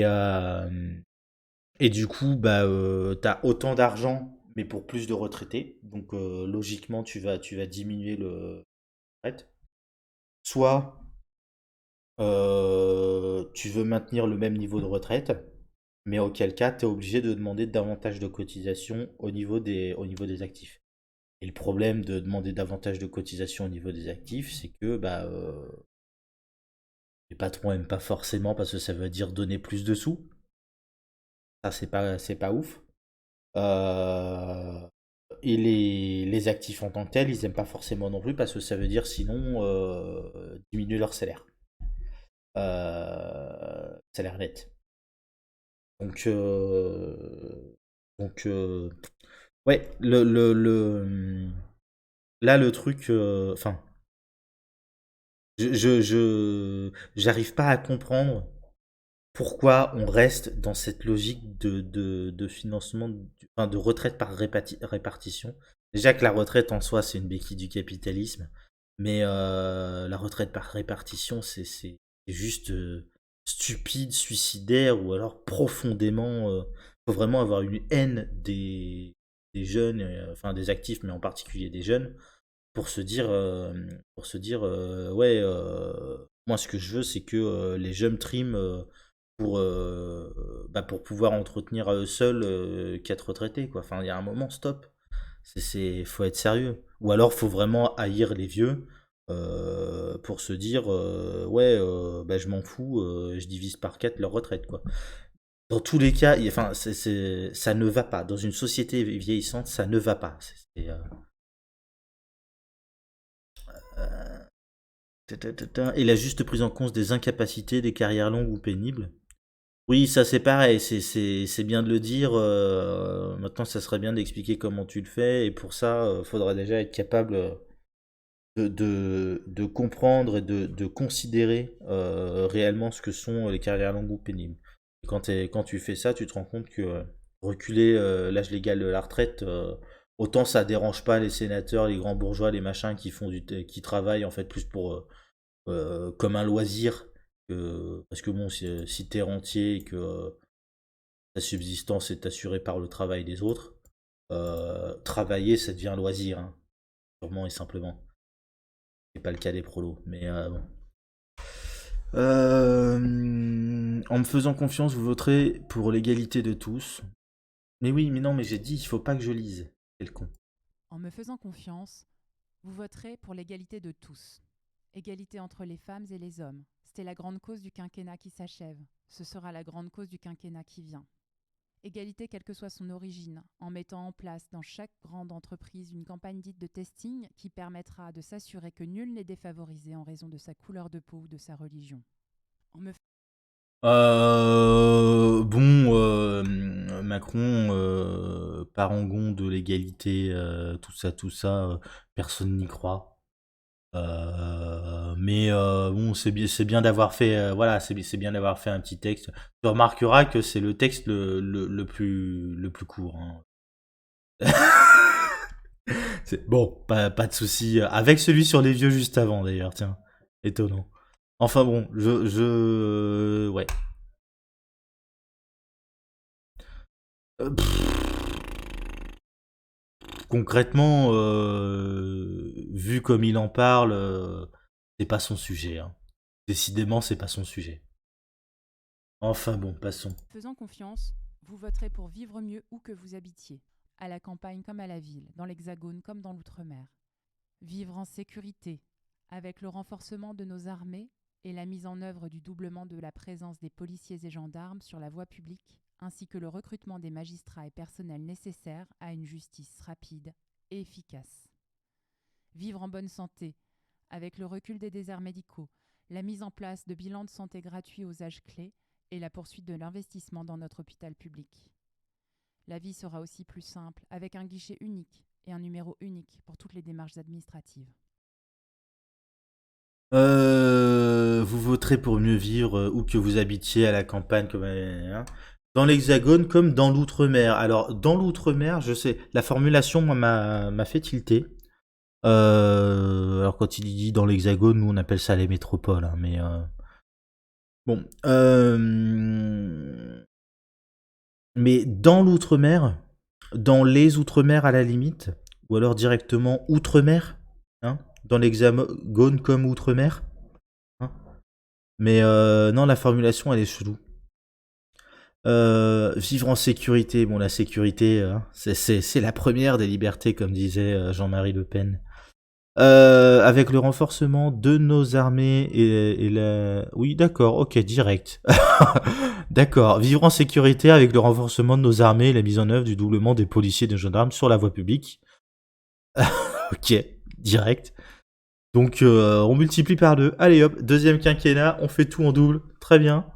du coup, tu as autant d'argent, mais pour plus de retraités. Donc, logiquement, tu vas diminuer le retraite. Soit tu veux maintenir le même niveau de retraite, mais auquel cas, tu es obligé de demander davantage de cotisation au niveau des actifs. Et le problème de demander davantage de cotisation au niveau des actifs, c'est que les patrons n'aiment pas forcément parce que ça veut dire donner plus de sous. Ça, c'est pas ouf. Et les actifs en tant que tels, ils n'aiment pas forcément non plus parce que ça veut dire sinon diminuer leur salaire. Salaire net. Donc, ouais, là, le truc, enfin, j'arrive pas à comprendre pourquoi on reste dans cette logique de financement, enfin, de retraite par répartition. Déjà que la retraite en soi, c'est une béquille du capitalisme, mais la retraite par répartition, c'est juste stupide, suicidaire, ou alors profondément. Faut vraiment avoir une haine des jeunes, enfin des actifs, mais en particulier des jeunes, pour se dire, ouais, moi ce que je veux, c'est que les jeunes triment pour pouvoir entretenir à eux seuls 4 retraités, quoi. Enfin, il y a un moment, stop. Faut être sérieux. Ou alors, faut vraiment haïr les vieux pour se dire, ouais, je m'en fous, je divise par 4 leur retraite, quoi. Dans tous les cas, enfin, ça ne va pas. Dans une société vieillissante, ça ne va pas. Et la juste prise en compte des incapacités, des carrières longues ou pénibles. Oui, ça c'est pareil, c'est bien de le dire. Maintenant, ça serait bien d'expliquer comment tu le fais. Et pour ça, faudrait déjà être capable de comprendre et de considérer réellement ce que sont les carrières longues ou pénibles. Et quand tu fais ça, tu te rends compte que reculer l'âge légal de la retraite, autant ça dérange pas les sénateurs, les grands bourgeois, les machins qui travaillent en fait plus pour comme un loisir, parce que bon, si t'es rentier et que ta subsistance est assurée par le travail des autres, travailler ça devient un loisir, hein, purement et simplement. C'est pas le cas des prolos, mais bon. En me faisant confiance, vous voterez pour l'égalité de tous. Mais oui, mais non, mais j'ai dit, il faut pas que je lise. Quel con. En me faisant confiance, vous voterez pour l'égalité de tous. Égalité entre les femmes et les hommes. C'était la grande cause du quinquennat qui s'achève. Ce sera la grande cause du quinquennat qui vient. Égalité quelle que soit son origine, en mettant en place dans chaque grande entreprise une campagne dite de testing qui permettra de s'assurer que nul n'est défavorisé en raison de sa couleur de peau ou de sa religion. Macron, parangon de l'égalité, tout ça, personne n'y croit. Mais bon, c'est bien d'avoir fait, voilà, c'est bien d'avoir fait un petit texte. Tu remarqueras que c'est le texte le plus court, hein. Bon, pas de souci. Avec celui sur les vieux juste avant, d'ailleurs, tiens. Étonnant. Enfin bon, ouais. Concrètement, vu comme il en parle, c'est pas son sujet, hein. Décidément, c'est pas son sujet. Enfin bon, passons. Faisant confiance, vous voterez pour vivre mieux où que vous habitiez, à la campagne comme à la ville, dans l'Hexagone comme dans l'Outre-mer. Vivre en sécurité, avec le renforcement de nos armées et la mise en œuvre du doublement de la présence des policiers et gendarmes sur la voie publique, ainsi que le recrutement des magistrats et personnels nécessaires à une justice rapide et efficace. Vivre en bonne santé, avec le recul des déserts médicaux, la mise en place de bilans de santé gratuits aux âges clés et la poursuite de l'investissement dans notre hôpital public. La vie sera aussi plus simple, avec un guichet unique et un numéro unique pour toutes les démarches administratives. Vous voterez pour mieux vivre où que vous habitiez, à la campagne, comme dans l'Hexagone comme dans l'Outre-mer. Alors, dans l'Outre-mer, je sais, la formulation, moi, m'a fait tilter. Alors, quand il dit dans l'Hexagone, nous, on appelle ça les métropoles, hein, mais bon. Mais dans l'Outre-mer, dans les Outre-mer à la limite, ou alors directement Outre-mer, hein, dans l'Hexagone comme Outre-mer, hein. Mais non, la formulation, elle est chelou. Vivre en sécurité, bon, la sécurité, hein, c'est la première des libertés, comme disait Jean-Marie Le Pen. Avec le renforcement de nos armées et la... Oui, d'accord, ok, direct. D'accord, vivre en sécurité avec le renforcement de nos armées et la mise en œuvre du doublement des policiers et des gendarmes sur la voie publique. Ok, direct. Donc, on multiplie par 2. Allez hop, deuxième quinquennat, on fait tout en double. Très bien.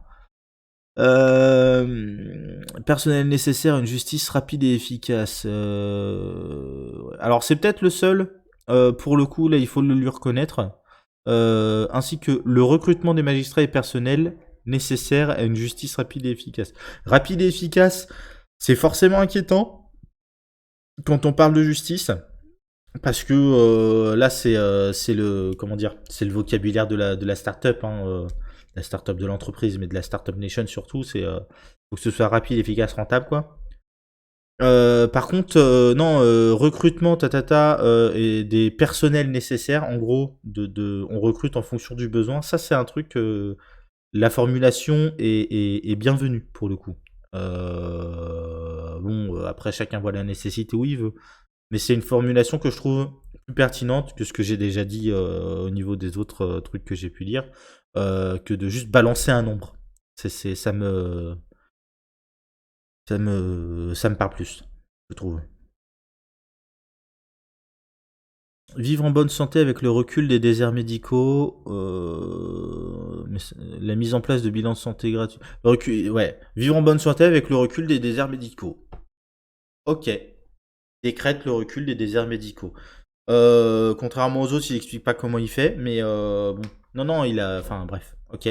Personnel nécessaire, une justice rapide et efficace. Alors, c'est peut-être le seul... pour le coup, là, il faut le lui reconnaître, ainsi que le recrutement des magistrats et personnels nécessaires à une justice rapide et efficace. Rapide et efficace, c'est forcément inquiétant quand on parle de justice, parce que là, c'est le, comment dire, c'est le vocabulaire de la start-up, hein, la start-up de l'entreprise, mais de la start-up nation surtout. C'est faut que ce soit rapide, efficace, rentable, quoi. Par contre, non, recrutement, et des personnels nécessaires, en gros, on recrute en fonction du besoin. Ça, c'est un truc, la formulation est bienvenue, pour le coup. Bon, après, chacun voit la nécessité où il veut. Mais c'est une formulation que je trouve plus pertinente que ce que j'ai déjà dit au niveau des autres trucs que j'ai pu lire, que de juste balancer un nombre. Ça me parle plus, je trouve. Vivre en bonne santé avec le recul des déserts médicaux, la mise en place de bilans de santé gratuits. Ouais. Vivre en bonne santé avec le recul des déserts médicaux. Ok. Décrète le recul des déserts médicaux. Contrairement aux autres, il explique pas comment il fait, mais bon. Non, il a. Enfin, bref. Ok.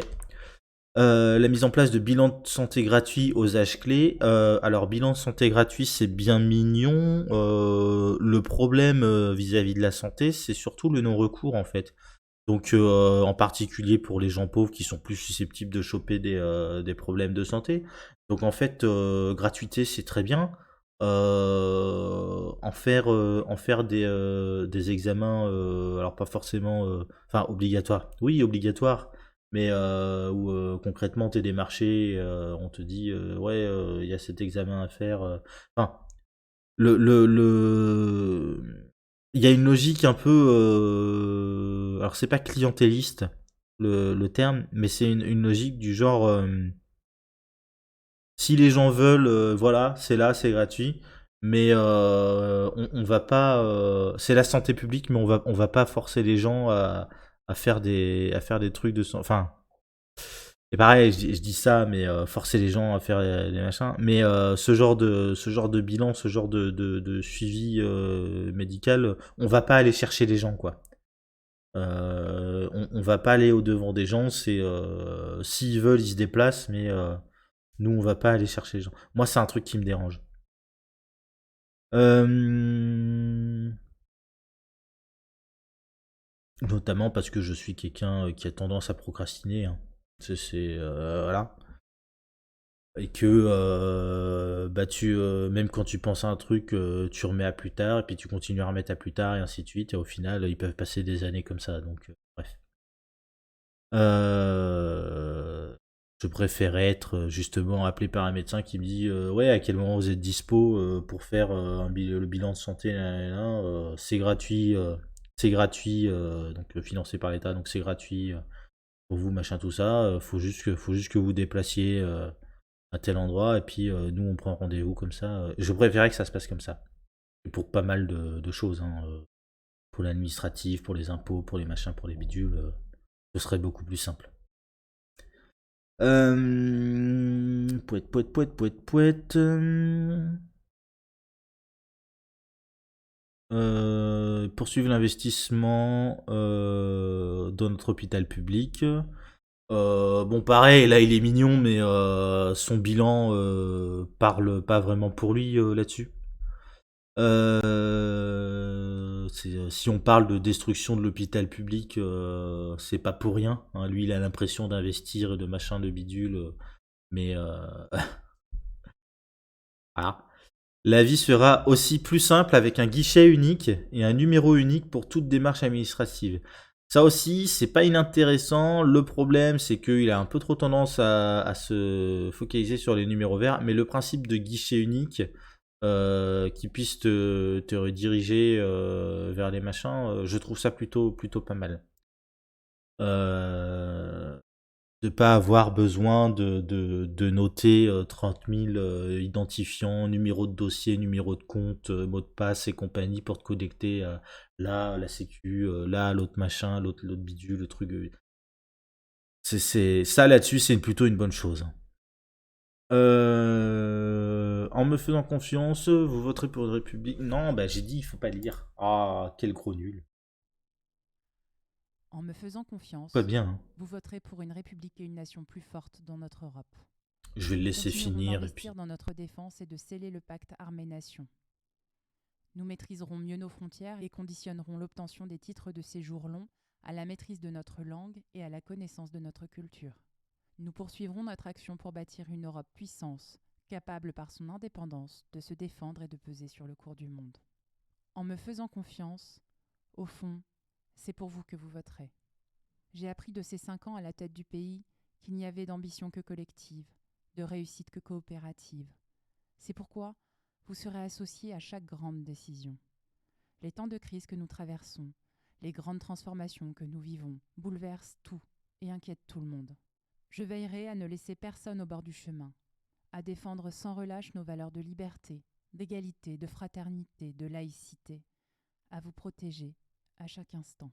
La mise en place de bilans de santé gratuits aux âges clés. Alors, bilan de santé gratuit, c'est bien mignon. Le problème vis-à-vis de la santé, c'est surtout le non-recours, en fait. Donc, en particulier pour les gens pauvres qui sont plus susceptibles de choper des problèmes de santé. Donc, en fait, gratuité, c'est très bien. En faire des examens, alors pas forcément, enfin obligatoires. Oui, obligatoires, mais où concrètement t'es démarché, on te dit ouais, il y a cet examen à faire. Enfin, le il y a une logique un peu, alors c'est pas clientéliste le terme, mais c'est une logique du genre, si les gens veulent, voilà, c'est là, c'est gratuit, mais on va pas, c'est la santé publique, mais on va pas forcer les gens à faire des trucs enfin, c'est pareil, je dis ça, mais forcer les gens à faire des machins. Mais ce genre de bilan, ce genre de suivi médical, on va pas aller chercher les gens, quoi. On va pas aller au devant des gens. C'est s'ils veulent, ils se déplacent, mais nous, on va pas aller chercher les gens. Moi, c'est un truc qui me dérange. Notamment parce que je suis quelqu'un qui a tendance à procrastiner, hein. Voilà. Et que bah même quand tu penses à un truc, tu remets à plus tard, et puis tu continues à remettre à plus tard, et ainsi de suite. Et au final, ils peuvent passer des années comme ça. Donc, bref. Je préférais être justement appelé par un médecin qui me dit ouais, à quel moment vous êtes dispo pour faire le bilan de santé, c'est gratuit, donc financé par l'État, donc c'est gratuit pour vous, machin, tout ça. Faut juste que vous déplaciez à tel endroit, et puis nous on prend rendez-vous comme ça. Je préférais que ça se passe comme ça. Et pour pas mal de choses, hein, pour l'administratif, pour les impôts, pour les machins, pour les bidules, ce serait beaucoup plus simple. Pouette. Poursuivre l'investissement dans notre hôpital public. Bon, pareil, là il est mignon, mais son bilan parle pas vraiment pour lui là-dessus. Si on parle de destruction de l'hôpital public, c'est pas pour rien, hein. Lui, il a l'impression d'investir et de machin de bidule, mais voilà. La vie sera aussi plus simple avec un guichet unique et un numéro unique pour toute démarche administrative. Ça aussi, c'est pas inintéressant. Le problème, c'est qu'il a un peu trop tendance à se focaliser sur les numéros verts, mais le principe de guichet unique qui puisse te rediriger vers les machins, je trouve ça plutôt pas mal. De pas avoir besoin de noter 30 000 identifiants, numéro de dossier, numéro de compte, mot de passe et compagnie pour te connecter là, la sécu, là, l'autre machin, l'autre bidule, le truc. Ça là-dessus, c'est plutôt une bonne chose. En me faisant confiance, vous voterez pour une république. Non, bah j'ai dit, il faut pas lire. Ah, quel gros nul. En me faisant confiance, Pas bien, hein. vous voterez pour une république et une nation plus forte dans notre Europe. Je vais le laisser finir et puis. D'investir dans notre défense et de sceller le pacte armée-nation. Nous maîtriserons mieux nos frontières et conditionnerons l'obtention des titres de séjour longs à la maîtrise de notre langue et à la connaissance de notre culture. Nous poursuivrons notre action pour bâtir une Europe puissance, capable par son indépendance de se défendre et de peser sur le cours du monde. En me faisant confiance, au fond, c'est pour vous que vous voterez. J'ai appris de ces 5 ans à la tête du pays qu'il n'y avait d'ambition que collective, de réussite que coopérative. C'est pourquoi vous serez associés à chaque grande décision. Les temps de crise que nous traversons, les grandes transformations que nous vivons, bouleversent tout et inquiètent tout le monde. Je veillerai à ne laisser personne au bord du chemin, à défendre sans relâche nos valeurs de liberté, d'égalité, de fraternité, de laïcité, à vous protéger à chaque instant.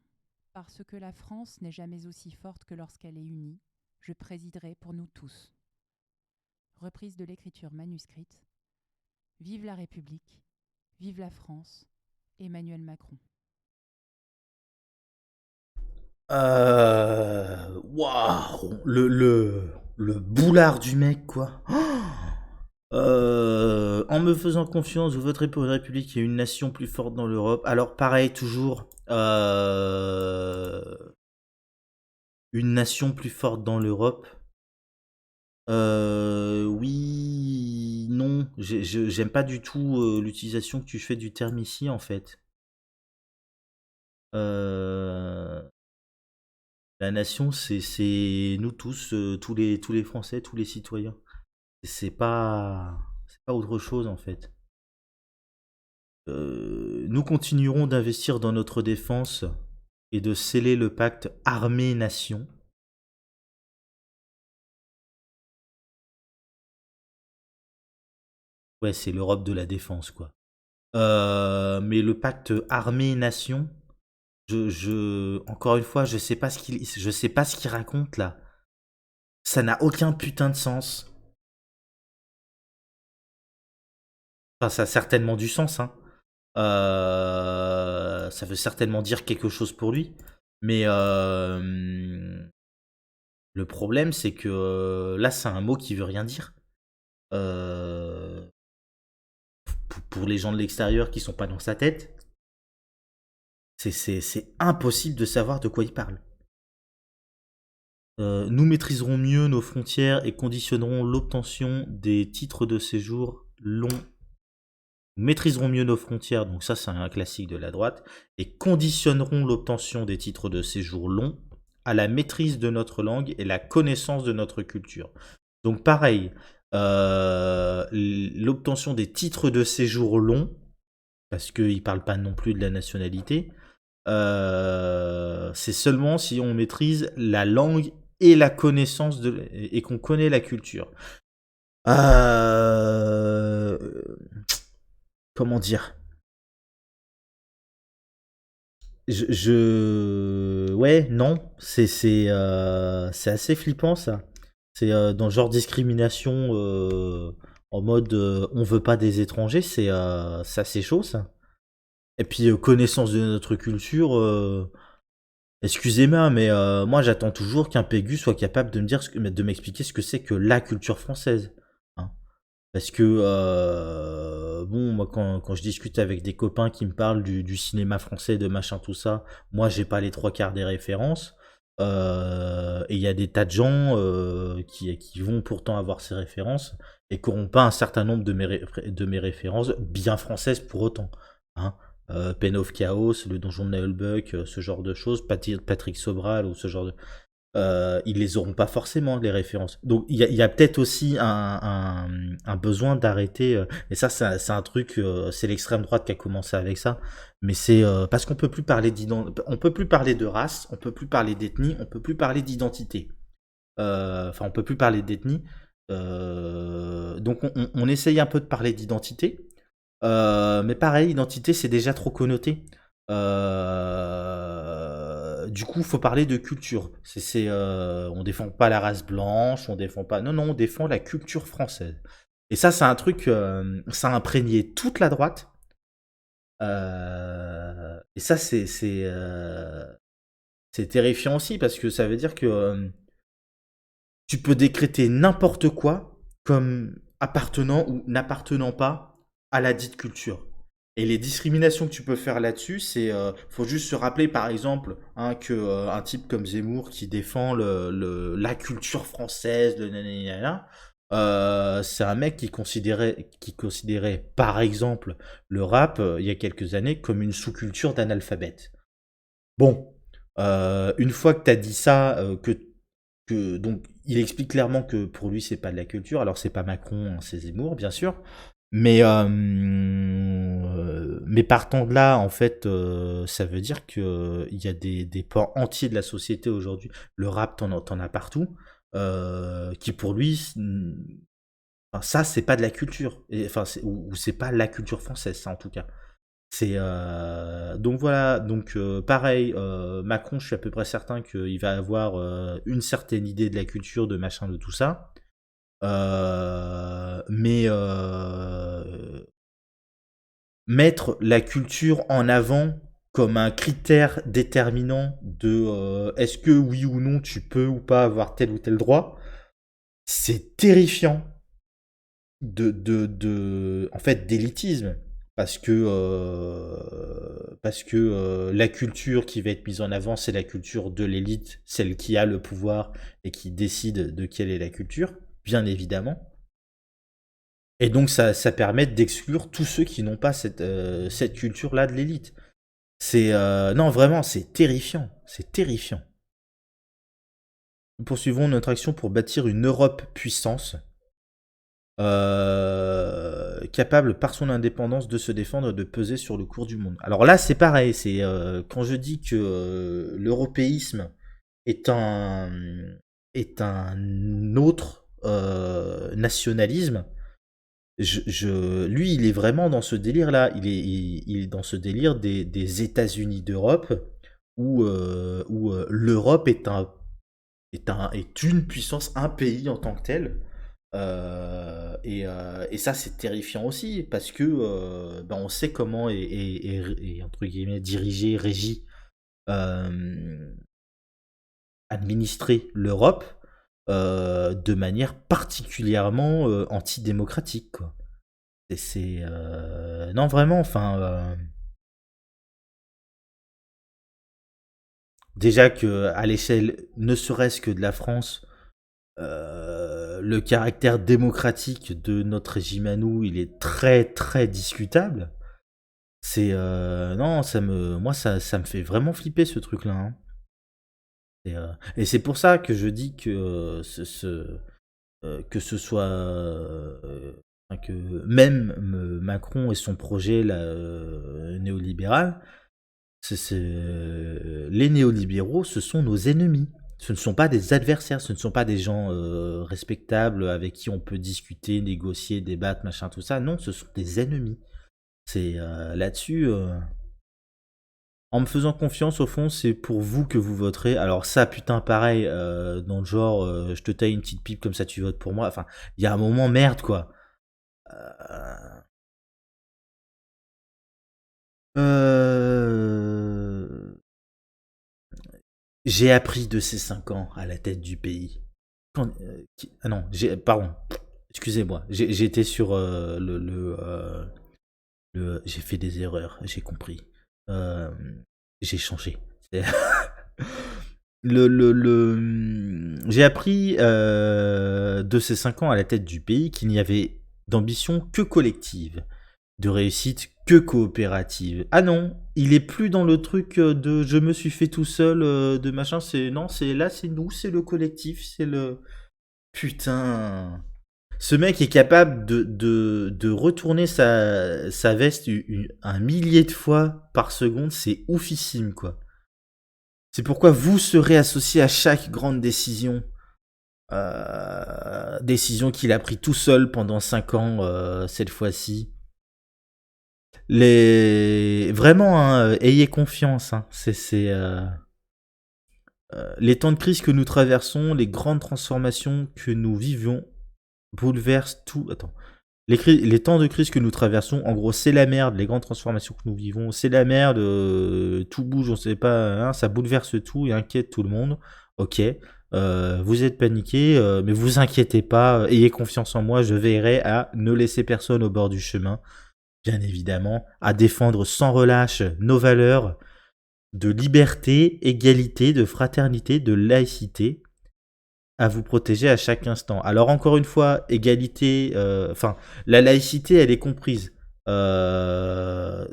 Parce que la France n'est jamais aussi forte que lorsqu'elle est unie, je présiderai pour nous tous. Reprise de l'écriture manuscrite. Vive la République, vive la France, Emmanuel Macron. Waouh, Le boulard du mec, quoi. En me faisant confiance, vous voterez pour une république et une nation plus forte dans l'Europe. Alors pareil, toujours. Une nation plus forte dans l'Europe. Oui, non. J'aime pas du tout l'utilisation que tu fais du terme ici, en fait. La nation, c'est nous tous, tous les Français, tous les citoyens. C'est pas autre chose, en fait. Nous continuerons d'investir dans notre défense et de sceller le pacte armée-nation. Ouais, c'est l'Europe de la défense, quoi. Mais le pacte armée-nation, encore une fois, je sais pas ce qu'il raconte là. Ça n'a aucun putain de sens. Enfin, ça a certainement du sens, hein. Ça veut certainement dire quelque chose pour lui. Mais le problème, c'est que là, c'est un mot qui veut rien dire. Pour les gens de l'extérieur qui sont pas dans sa tête, c'est impossible de savoir de quoi il parle. Nous maîtriserons mieux nos frontières et conditionnerons l'obtention des titres de séjour longs. Nous maîtriserons mieux nos frontières, donc ça c'est un classique de la droite, et conditionneront l'obtention des titres de séjour longs à la maîtrise de notre langue et la connaissance de notre culture. Donc pareil, l'obtention des titres de séjour longs, parce qu'il ne parle pas non plus de la nationalité, c'est seulement si on maîtrise la langue et la connaissance et qu'on connaît la culture. Comment dire? Ouais, non, c'est assez flippant ça. C'est dans le genre discrimination en mode on veut pas des étrangers, c'est assez chaud ça. Et puis connaissance de notre culture, excusez-moi, mais moi j'attends toujours qu'un Pégu soit capable de me dire, de m'expliquer ce que c'est que la culture française. Hein. Parce que bon, moi quand je discute avec des copains qui me parlent du cinéma français, de machin tout ça, moi j'ai pas les trois quarts des références. Et il y a des tas de gens qui vont pourtant avoir ces références et qui n'auront pas un certain nombre de mes références bien françaises pour autant. Hein. Pen of Chaos, le donjon de Nullbuck, ce genre de choses, Patrick Sobral ou ce genre de... ils les auront pas forcément les références. Donc il y a peut-être aussi un besoin d'arrêter. Et ça c'est un truc, c'est l'extrême droite qui a commencé avec ça. Mais c'est parce qu'on peut plus parler on peut plus parler de race, on peut plus parler d'ethnie, on peut plus parler d'identité. Enfin on peut plus parler d'ethnie. Donc on essaye un peu de parler d'identité. Mais pareil, identité c'est déjà trop connoté. Du coup, il faut parler de culture. On défend pas la race blanche, on défend pas. Non, on défend la culture française. Et ça, c'est un truc, ça a imprégné toute la droite. Et ça, c'est terrifiant aussi parce que ça veut dire que tu peux décréter n'importe quoi comme appartenant ou n'appartenant pas à la dite culture. Et les discriminations que tu peux faire là-dessus, faut juste se rappeler par exemple que un type comme Zemmour qui défend la culture française, c'est un mec qui considérait par exemple le rap il y a quelques années comme une sous-culture d'analphabète. Bon, une fois que t'as dit ça, donc il explique clairement que pour lui c'est pas de la culture. Alors c'est pas Macron, c'est Zemmour bien sûr. Mais partant de là, en fait, ça veut dire qu'il y a des pans entiers de la société aujourd'hui. Le rap, t'en as partout, qui pour lui, enfin, ça, c'est pas de la culture. Enfin, ou c'est pas la culture française, ça en tout cas. Donc voilà, donc pareil, Macron, je suis à peu près certain qu'il va avoir une certaine idée de la culture, de machin, de tout ça. Mais mettre la culture en avant comme un critère déterminant de est-ce que oui ou non tu peux ou pas avoir tel ou tel droit, c'est terrifiant en fait, d'élitisme. Parce que la culture qui va être mise en avant, c'est la culture de l'élite, celle qui a le pouvoir et qui décide de quelle est la culture, bien évidemment. Et donc ça permet d'exclure tous ceux qui n'ont pas cette culture-là de l'élite. Non, vraiment, c'est terrifiant. C'est terrifiant. Nous poursuivons notre action pour bâtir une Europe puissance, capable par son indépendance de se défendre et de peser sur le cours du monde. Alors là, c'est pareil. Quand je dis que l'européisme est un autre nationalisme. Lui, il est vraiment dans ce délire-là. Il est dans ce délire des États-Unis d'Europe, où l'Europe est une puissance, un pays en tant que tel. Et ça, c'est terrifiant aussi, parce que on sait comment est entre guillemets dirigé, régi, administrer l'Europe de manière particulièrement antidémocratique, quoi. Non, vraiment, enfin. Déjà que à l'échelle, ne serait-ce que de la France, le caractère démocratique de notre régime à nous, il est très très discutable. Non, moi ça me fait vraiment flipper ce truc-là, hein. Et c'est pour ça que je dis que que ce soit que même Macron et son projet là, néolibéral, les néolibéraux, ce sont nos ennemis. Ce ne sont pas des adversaires, ce ne sont pas des gens respectables avec qui on peut discuter, négocier, débattre, machin, tout ça. Non, ce sont des ennemis. C'est là-dessus. En me faisant confiance, au fond, c'est pour vous que vous voterez. Alors ça, putain, pareil, dans le genre, je te taille une petite pipe comme ça, tu votes pour moi. Enfin, il y a un moment, merde, quoi. J'ai appris de ces 5 ans à la tête du pays. Ah non, pardon, excusez-moi, j'ai été sur j'ai fait des erreurs, j'ai compris. J'ai changé. J'ai appris de ces 5 ans à la tête du pays qu'il n'y avait d'ambition que collective, de réussite que coopérative. Ah non, il est plus dans le truc de je me suis fait tout seul, de machin. Non, c'est nous, c'est le collectif, c'est le putain. Ce mec est capable de retourner sa veste un millier de fois par seconde, c'est oufissime, quoi. C'est pourquoi vous serez associé à chaque grande décision. Décision qu'il a pris tout seul pendant 5 ans, cette fois-ci. Vraiment, hein, ayez confiance. Hein. Les temps de crise que nous traversons, les grandes transformations que nous vivons bouleversent tout. Attends. Les temps de crise que nous traversons, en gros, c'est la merde. Les grandes transformations que nous vivons, c'est la merde. Tout bouge, on sait pas. Hein, ça bouleverse tout et inquiète tout le monde. Ok. Vous êtes paniqué, mais vous inquiétez pas. Ayez confiance en moi. Je veillerai à ne laisser personne au bord du chemin. Bien évidemment, à défendre sans relâche nos valeurs de liberté, égalité, de fraternité, de laïcité, à vous protéger à chaque instant. Alors encore une fois, égalité, la laïcité, elle est comprise dans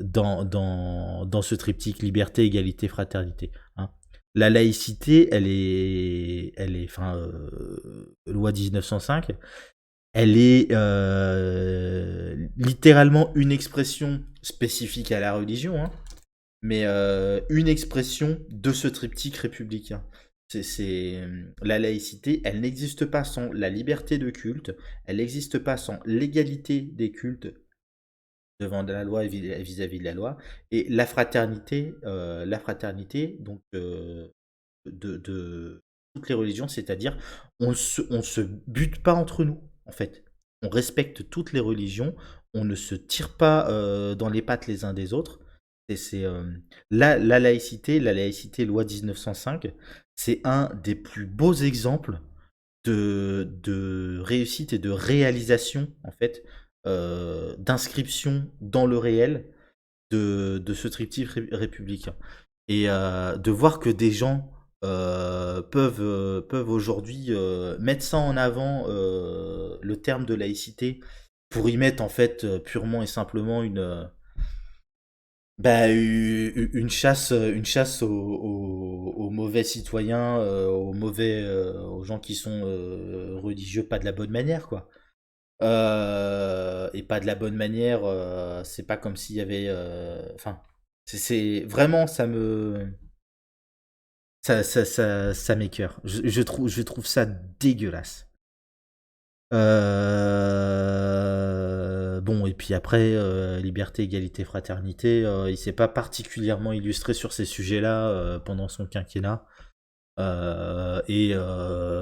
ce triptyque liberté, égalité, fraternité. Hein. La laïcité, elle est, loi 1905. Elle est littéralement une expression spécifique à la religion, hein, mais une expression de ce triptyque républicain. La laïcité, elle n'existe pas sans la liberté de culte, elle n'existe pas sans l'égalité des cultes devant la loi et vis-à-vis de la loi, et la fraternité donc de toutes les religions, c'est-à-dire on se bute pas entre nous, en fait. On respecte toutes les religions, on ne se tire pas dans les pattes les uns des autres. Et la laïcité, loi 1905, c'est un des plus beaux exemples de réussite et de réalisation, en fait, d'inscription dans le réel de ce triptyque républicain. Et de voir que des gens peuvent aujourd'hui mettre ça en avant, le terme de laïcité, pour y mettre en fait purement et simplement une chasse aux mauvais citoyens, aux gens qui sont religieux pas de la bonne manière, quoi. Et pas de la bonne manière, c'est pas comme s'il y avait, enfin, c'est vraiment ça m'écoeure. Je trouve ça dégueulasse. Bon, et puis après, liberté, égalité, fraternité, il s'est pas particulièrement illustré sur ces sujets-là pendant son quinquennat. Et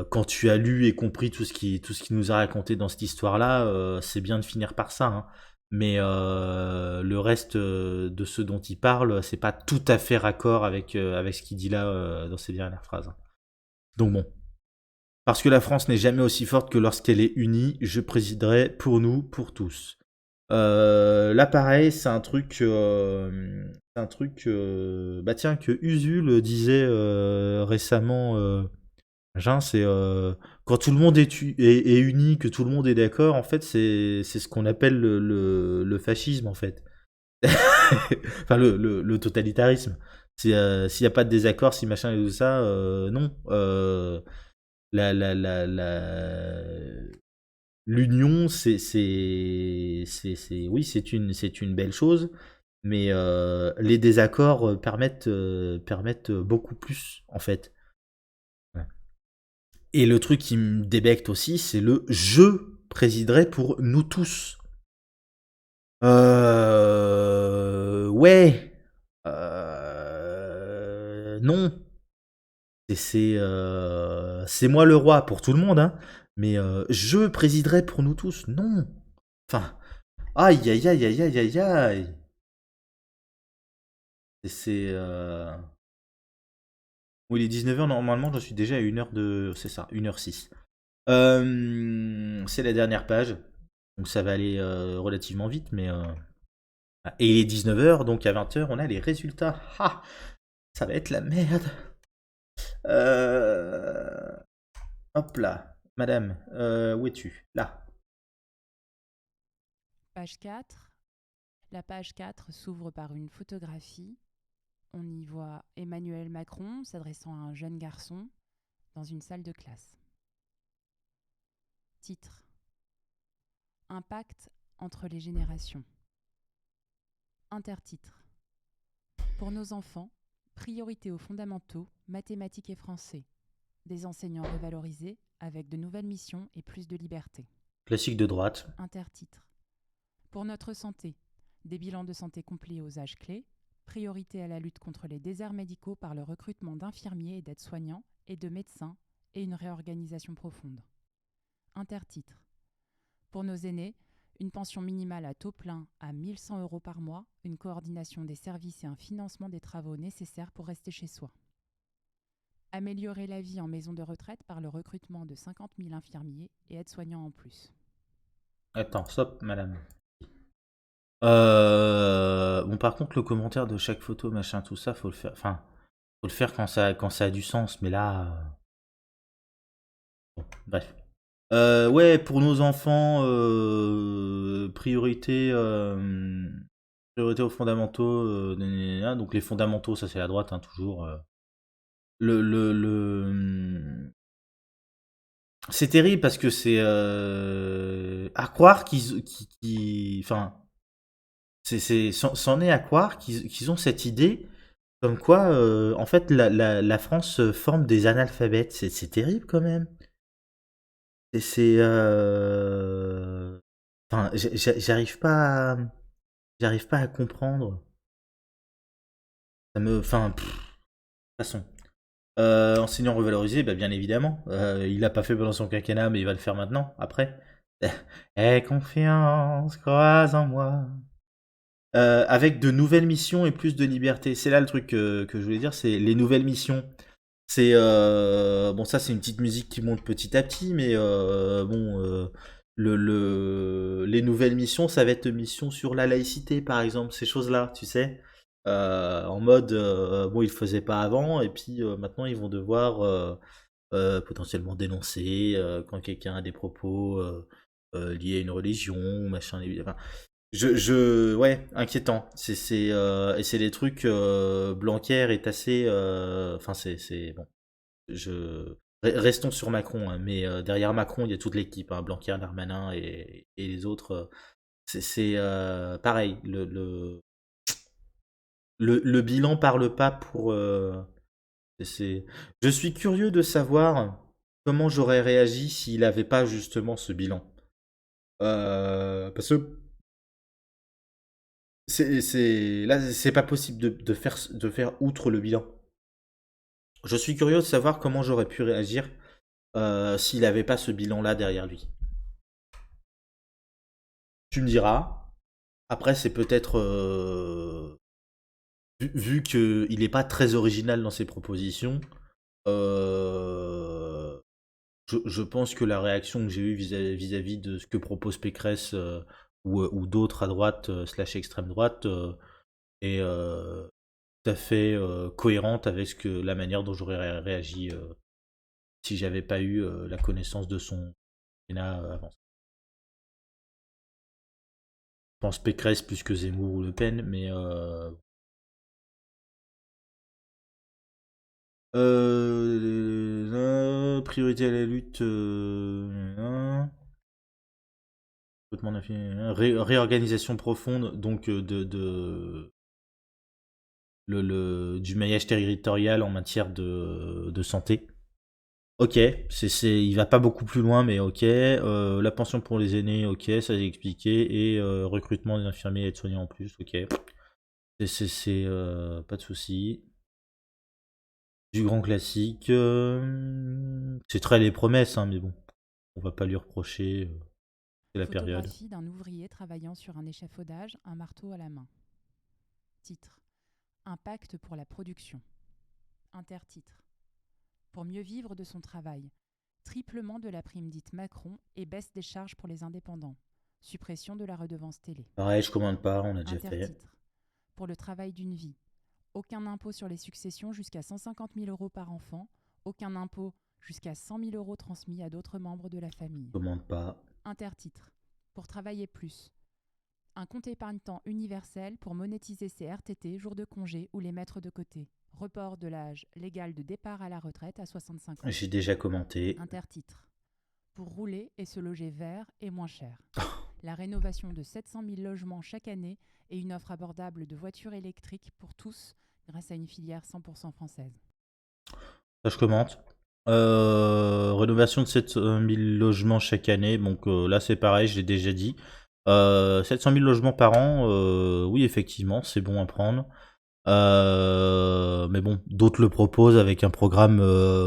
quand tu as lu et compris tout ce qu'il nous a raconté dans cette histoire-là, c'est bien de finir par ça, hein. Mais le reste de ce dont il parle, c'est pas tout à fait raccord avec ce qu'il dit là dans ses dernières phrases. Donc bon. Parce que la France n'est jamais aussi forte que lorsqu'elle est unie, je présiderai pour nous, pour tous. Là, pareil, c'est un truc, bah tiens, que Usul disait récemment. C'est quand tout le monde est uni, que tout le monde est d'accord. En fait, c'est ce qu'on appelle le fascisme, en fait. Enfin, le totalitarisme. S'il n'y a pas de désaccord, si machin et tout ça, non. L'union, oui, c'est une belle chose, mais les désaccords permettent beaucoup plus, en fait. Ouais. Et le truc qui me débecte aussi, c'est le je présiderai pour nous tous. Ouais. Non. C'est moi le roi pour tout le monde, hein. Mais je présiderai pour nous tous. Non. Enfin, aïe, aïe, aïe, aïe, aïe, aïe, aïe. Oui, il est 19h, normalement, je suis déjà à 1h de... C'est ça, 1h06. C'est la dernière page. Donc ça va aller relativement vite, mais... Et il est 19h, donc à 20h, on a les résultats. Ah, ça va être la merde. Hop là. Madame, où es-tu? Là. Page 4. La page 4 s'ouvre par une photographie. On y voit Emmanuel Macron s'adressant à un jeune garçon dans une salle de classe. Titre: Impact entre les générations. Intertitre: Pour nos enfants, priorité aux fondamentaux, mathématiques et français. Des enseignants revalorisés avec de nouvelles missions et plus de liberté. Classique de droite. Intertitre: Pour notre santé, des bilans de santé complets aux âges clés, priorité à la lutte contre les déserts médicaux par le recrutement d'infirmiers et d'aides-soignants et de médecins et une réorganisation profonde. Intertitre: Pour nos aînés, une pension minimale à taux plein à 1 100 € par mois, une coordination des services et un financement des travaux nécessaires pour rester chez soi. Améliorer la vie en maison de retraite par le recrutement de 50 000 infirmiers et aides-soignants en plus. Attends, stop, madame. Bon, par contre, le commentaire de chaque photo, machin, tout ça, faut le faire. Enfin, faut le faire quand ça a du sens, mais là. Bon, bref. Ouais, pour nos enfants, priorité aux fondamentaux. Donc les fondamentaux, ça c'est la droite, hein, toujours. C'est terrible parce que c'est à croire enfin, c'en est à croire qu'ils ont cette idée comme quoi, en fait, la France forme des analphabètes. C'est terrible quand même. Enfin, j'arrive pas à comprendre. Enfin, de toute façon. Enseignant revalorisé, bah, bien évidemment. Il l'a pas fait pendant son quinquennat, mais il va le faire maintenant, après. Aie confiance, crois en moi. Avec de nouvelles missions et plus de liberté. C'est là le truc que je voulais dire, c'est les nouvelles missions. C'est bon, ça c'est une petite musique qui monte petit à petit, mais bon, les nouvelles missions, ça va être missions sur la laïcité, par exemple, ces choses-là, tu sais. En mode, bon, ils le faisaient pas avant, et puis maintenant ils vont devoir potentiellement dénoncer quand quelqu'un a des propos liés à une religion, machin. Enfin, ouais, inquiétant. Et c'est des trucs. Blanquer est assez. Enfin, c'est bon. Restons sur Macron, hein, mais derrière Macron, il y a toute l'équipe, hein, Blanquer, Darmanin et les autres. C'est pareil. Le bilan parle pas pour. Je suis curieux de savoir comment j'aurais réagi s'il avait pas justement ce bilan. Parce que là, c'est pas possible de faire outre le bilan. Je suis curieux de savoir comment j'aurais pu réagir s'il avait pas ce bilan-là derrière lui. Tu me diras. Après, c'est peut-être vu qu'il n'est pas très original dans ses propositions. Je pense que la réaction que j'ai eue vis-à-vis de ce que propose Pécresse ou d'autres à droite slash extrême droite est tout à fait cohérente avec la manière dont j'aurais réagi si j'avais pas eu la connaissance de son Sénat avant. Je pense Pécresse plus que Zemmour ou Le Pen, mais priorité à la lutte. Réorganisation profonde donc du maillage territorial en matière de santé. Ok, il va pas beaucoup plus loin, mais ok. La pension pour les aînés, ok, ça j'ai expliqué. Et recrutement des infirmiers et aides-soignants en plus, ok. C'est pas de souci. Du grand classique. C'est très les promesses, hein, mais bon, on va pas lui reprocher. C'est la période. Photographie d'un ouvrier travaillant sur un échafaudage, un marteau à la main. Titre. Un pacte pour la production. Intertitre. Pour mieux vivre de son travail. Triplement de la prime dite Macron et baisse des charges pour les indépendants. Suppression de la redevance télé. Pareil, je commande pas, on a déjà Intertitre. fait. Pour le travail d'une vie. Aucun impôt sur les successions jusqu'à 150 000 € par enfant. Aucun impôt jusqu'à 100 000 € transmis à d'autres membres de la famille. Commande pas. Intertitre. Pour travailler plus. Un compte épargne-temps universel pour monétiser ses RTT, jours de congé ou les mettre de côté. Report de l'âge légal de départ à la retraite à 65 ans. J'ai déjà commenté. Intertitre. Pour rouler et se loger vert et moins cher. La rénovation de 700 000 logements chaque année et une offre abordable de voitures électriques pour tous grâce à une filière 100% française. Ça, je commente. Rénovation de 700 000 logements chaque année. Donc là, c'est pareil, je l'ai déjà dit. 700 000 logements par an, oui, effectivement, c'est bon à prendre. Mais bon, d'autres le proposent avec un programme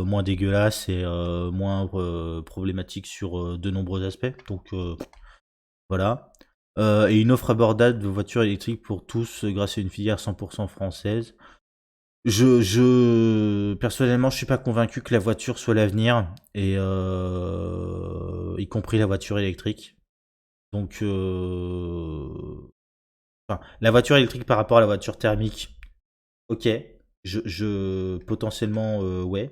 moins dégueulasse et moins problématique sur de nombreux aspects. Donc voilà. Et une offre abordable de voitures électriques pour tous grâce à une filière 100% française. Personnellement, je suis pas convaincu que la voiture soit l'avenir, et y compris la voiture électrique. Donc, enfin, la voiture électrique par rapport à la voiture thermique, ok. Potentiellement, ouais.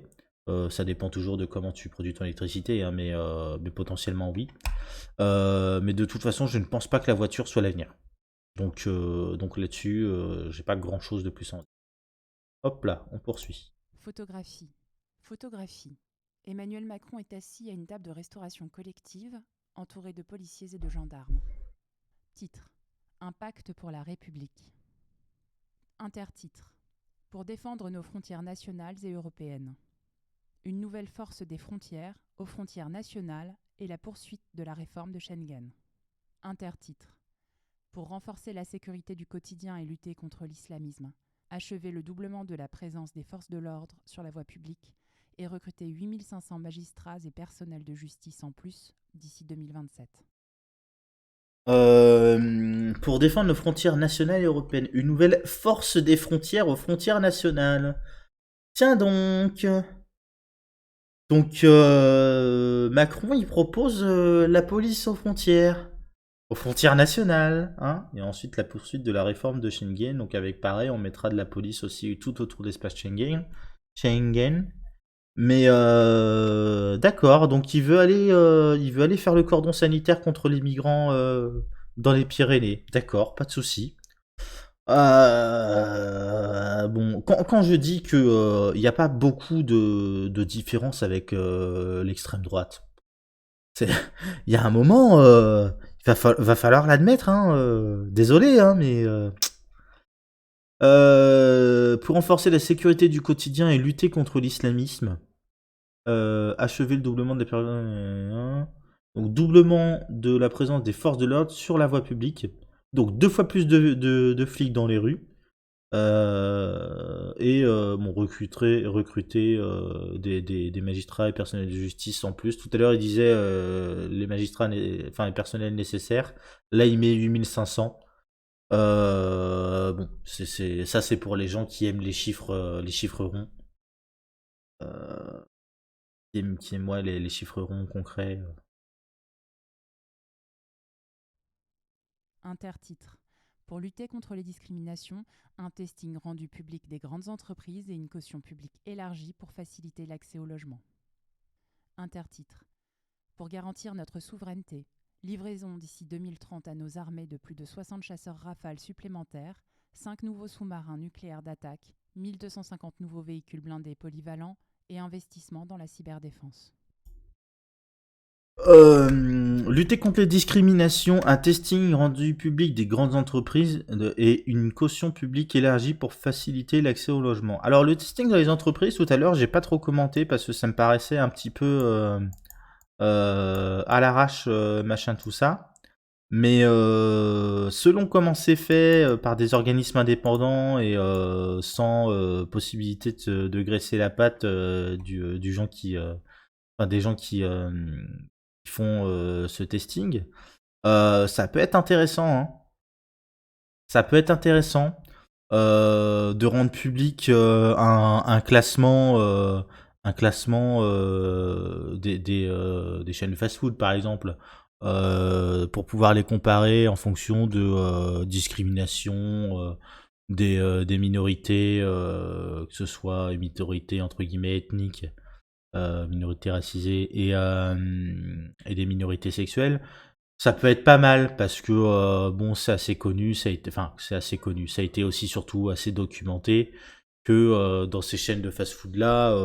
Ça dépend toujours de comment tu produis ton électricité, hein, mais potentiellement oui. Mais de toute façon, je ne pense pas que la voiture soit l'avenir. Donc là-dessus, j'ai pas grand chose de plus à en dire. Hop là, on poursuit. Photographie. Photographie. Emmanuel Macron est assis à une table de restauration collective, entouré de policiers et de gendarmes. Titre. Un pacte pour la République. Intertitre. Pour défendre nos frontières nationales et européennes. Une nouvelle force des frontières, aux frontières nationales et la poursuite de la réforme de Schengen. Intertitre. Pour renforcer la sécurité du quotidien et lutter contre l'islamisme. Achever le doublement de la présence des forces de l'ordre sur la voie publique et recruter 8500 magistrats et personnels de justice en plus d'ici 2027. Pour défendre nos frontières nationales et européennes, une nouvelle force des frontières aux frontières nationales. Tiens donc. Donc Macron, il propose la police aux frontières nationales, hein, et ensuite la poursuite de la réforme de Schengen. Donc avec pareil, on mettra de la police aussi tout autour de l'espace Schengen. Mais d'accord, donc il veut aller faire le cordon sanitaire contre les migrants dans les Pyrénées. D'accord, pas de souci. Bon, quand je dis que il n'y a pas beaucoup de différence avec l'extrême droite, c'est, il y a un moment, va falloir l'admettre, hein. Désolé, hein, mais pour renforcer la sécurité du quotidien et lutter contre l'islamisme, achever le doublement de la période. Donc doublement de la présence des forces de l'ordre sur la voie publique. Donc 2 fois plus de flics dans les rues. Et bon, recruter des magistrats et personnels de justice en plus. Tout à l'heure, il disait les magistrats, enfin les personnels nécessaires. Là, il met 8500. Bon, ça c'est pour les gens qui aiment les chiffres ronds. Qui aiment moi les chiffres ronds concrets. Intertitre. Pour lutter contre les discriminations, un testing rendu public des grandes entreprises et une caution publique élargie pour faciliter l'accès au logement. Intertitre. Pour garantir notre souveraineté, livraison d'ici 2030 à nos armées de plus de 60 chasseurs Rafale supplémentaires, 5 nouveaux sous-marins nucléaires d'attaque, 1250 nouveaux véhicules blindés polyvalents et investissement dans la cyberdéfense. Lutter contre les discriminations, un testing rendu public des grandes entreprises et une caution publique élargie pour faciliter l'accès au logement. Alors le testing dans les entreprises, tout à l'heure, j'ai pas trop commenté parce que ça me paraissait un petit peu à l'arrache, machin tout ça. Mais selon comment c'est fait par des organismes indépendants et sans possibilité de graisser la patte du gens qui, enfin, des gens qui font ce testing, ça peut être intéressant, hein. Ça peut être intéressant de rendre public un classement des chaînes fast-food par exemple, pour pouvoir les comparer en fonction de discrimination des minorités, que ce soit une minorité entre guillemets ethnique, minorités racisées et des minorités sexuelles. Ça peut être pas mal parce que bon, c'est assez connu, ça a été aussi surtout assez documenté que dans ces chaînes de fast-food là,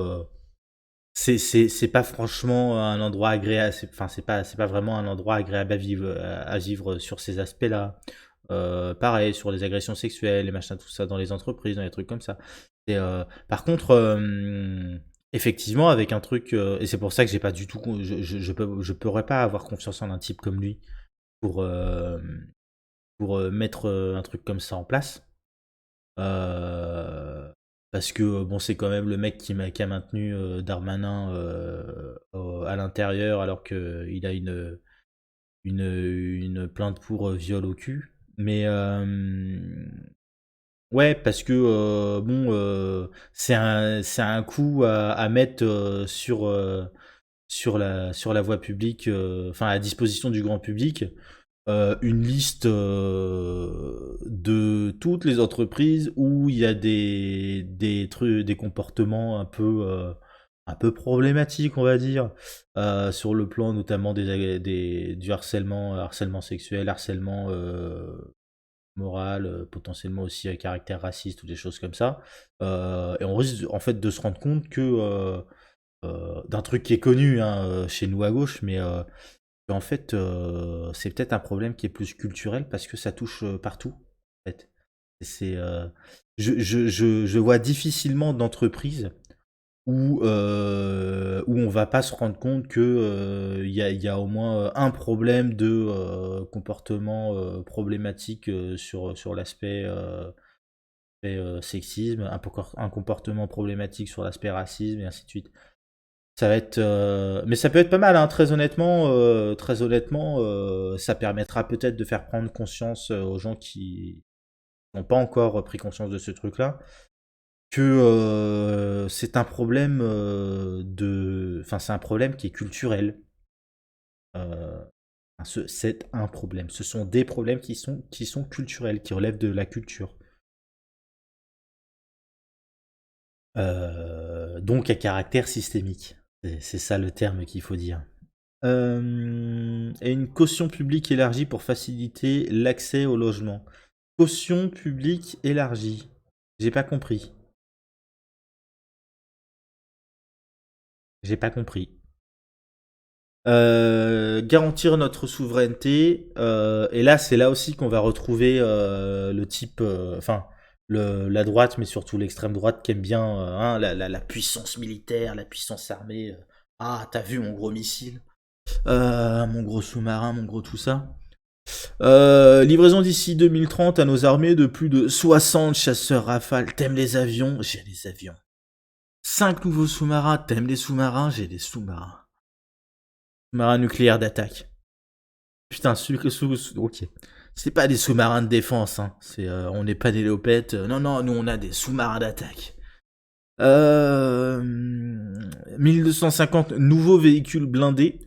c'est pas franchement un endroit agréable, c'est pas vraiment un endroit agréable à vivre sur ces aspects-là. Pareil sur les agressions sexuelles, les machins, tout ça dans les entreprises, dans les trucs comme ça. Par contre, effectivement, avec un truc, et c'est pour ça que j'ai pas du tout, je pourrais pas avoir confiance en un type comme lui pour mettre un truc comme ça en place. Parce que bon, c'est quand même le mec qui a maintenu Darmanin à l'intérieur alors qu'il a une plainte pour viol au cul. Mais ouais, parce que bon, c'est un coup à mettre sur la voie publique, enfin à disposition du grand public, une liste de toutes les entreprises où il y a des trucs, des comportements un peu problématiques, on va dire, sur le plan notamment du harcèlement sexuel, harcèlement moral, potentiellement aussi à caractère raciste ou des choses comme ça. Et on risque en fait de se rendre compte que d'un truc qui est connu hein, chez nous à gauche, mais en fait c'est peut-être un problème qui est plus culturel parce que ça touche partout. En fait. Je vois difficilement d'entreprises où on va pas se rendre compte que y a au moins un problème de comportement problématique sur l'aspect sexisme, un comportement problématique sur l'aspect racisme et ainsi de suite. Ça va être, mais ça peut être pas mal, hein, très honnêtement. Ça permettra peut-être de faire prendre conscience aux gens qui n'ont pas encore pris conscience de ce truc-là, que c'est un problème enfin c'est un problème qui est culturel. C'est un problème. Ce sont des problèmes qui sont culturels, qui relèvent de la culture. Donc à caractère systémique. C'est ça le terme qu'il faut dire. Et une caution publique élargie pour faciliter l'accès au logement. Caution publique élargie. J'ai pas compris. J'ai pas compris. Garantir notre souveraineté. Et là, c'est là aussi qu'on va retrouver le type, enfin, la droite, mais surtout l'extrême droite qui aime bien hein, la puissance militaire, la puissance armée. Ah, t'as vu mon gros missile, mon gros sous-marin, mon gros tout ça. Livraison d'ici 2030 à nos armées de plus de 60 chasseurs Rafale. T'aimes les avions? J'ai les avions. 5 nouveaux sous-marins. T'aimes les sous-marins? J'ai des sous-marins. Sous-marin nucléaire d'attaque. Putain, ok. C'est pas des sous-marins de défense, hein. On n'est pas des Léopettes. Non, nous on a des sous-marins d'attaque. 1250 nouveaux véhicules blindés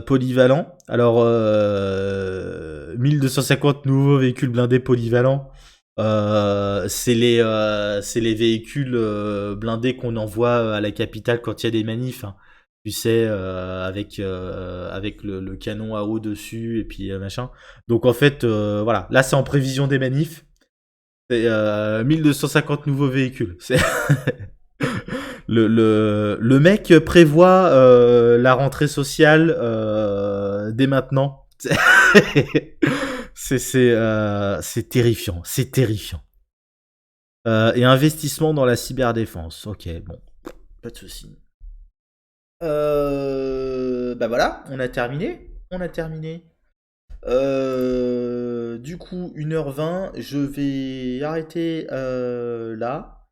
polyvalents. Alors, 1250 nouveaux véhicules blindés polyvalents. C'est les véhicules blindés qu'on envoie à la capitale quand il y a des manifs. Hein. Tu sais, avec le canon à eau dessus et puis machin. Donc en fait, voilà. Là, c'est en prévision des manifs. C'est 1250 nouveaux véhicules. Le mec prévoit la rentrée sociale dès maintenant. C'est terrifiant. C'est terrifiant. Et investissement dans la cyberdéfense. Ok, bon. Pas de soucis. Bah voilà, on a terminé. Du coup, 1h20, je vais arrêter là.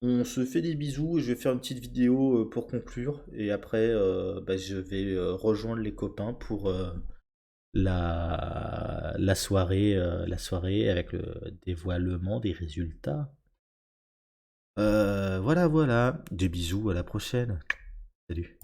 On se fait des bisous et je vais faire une petite vidéo pour conclure. Et après, je vais rejoindre les copains pour la soirée avec le dévoilement des résultats. Voilà. Des bisous, à la prochaine. Salut.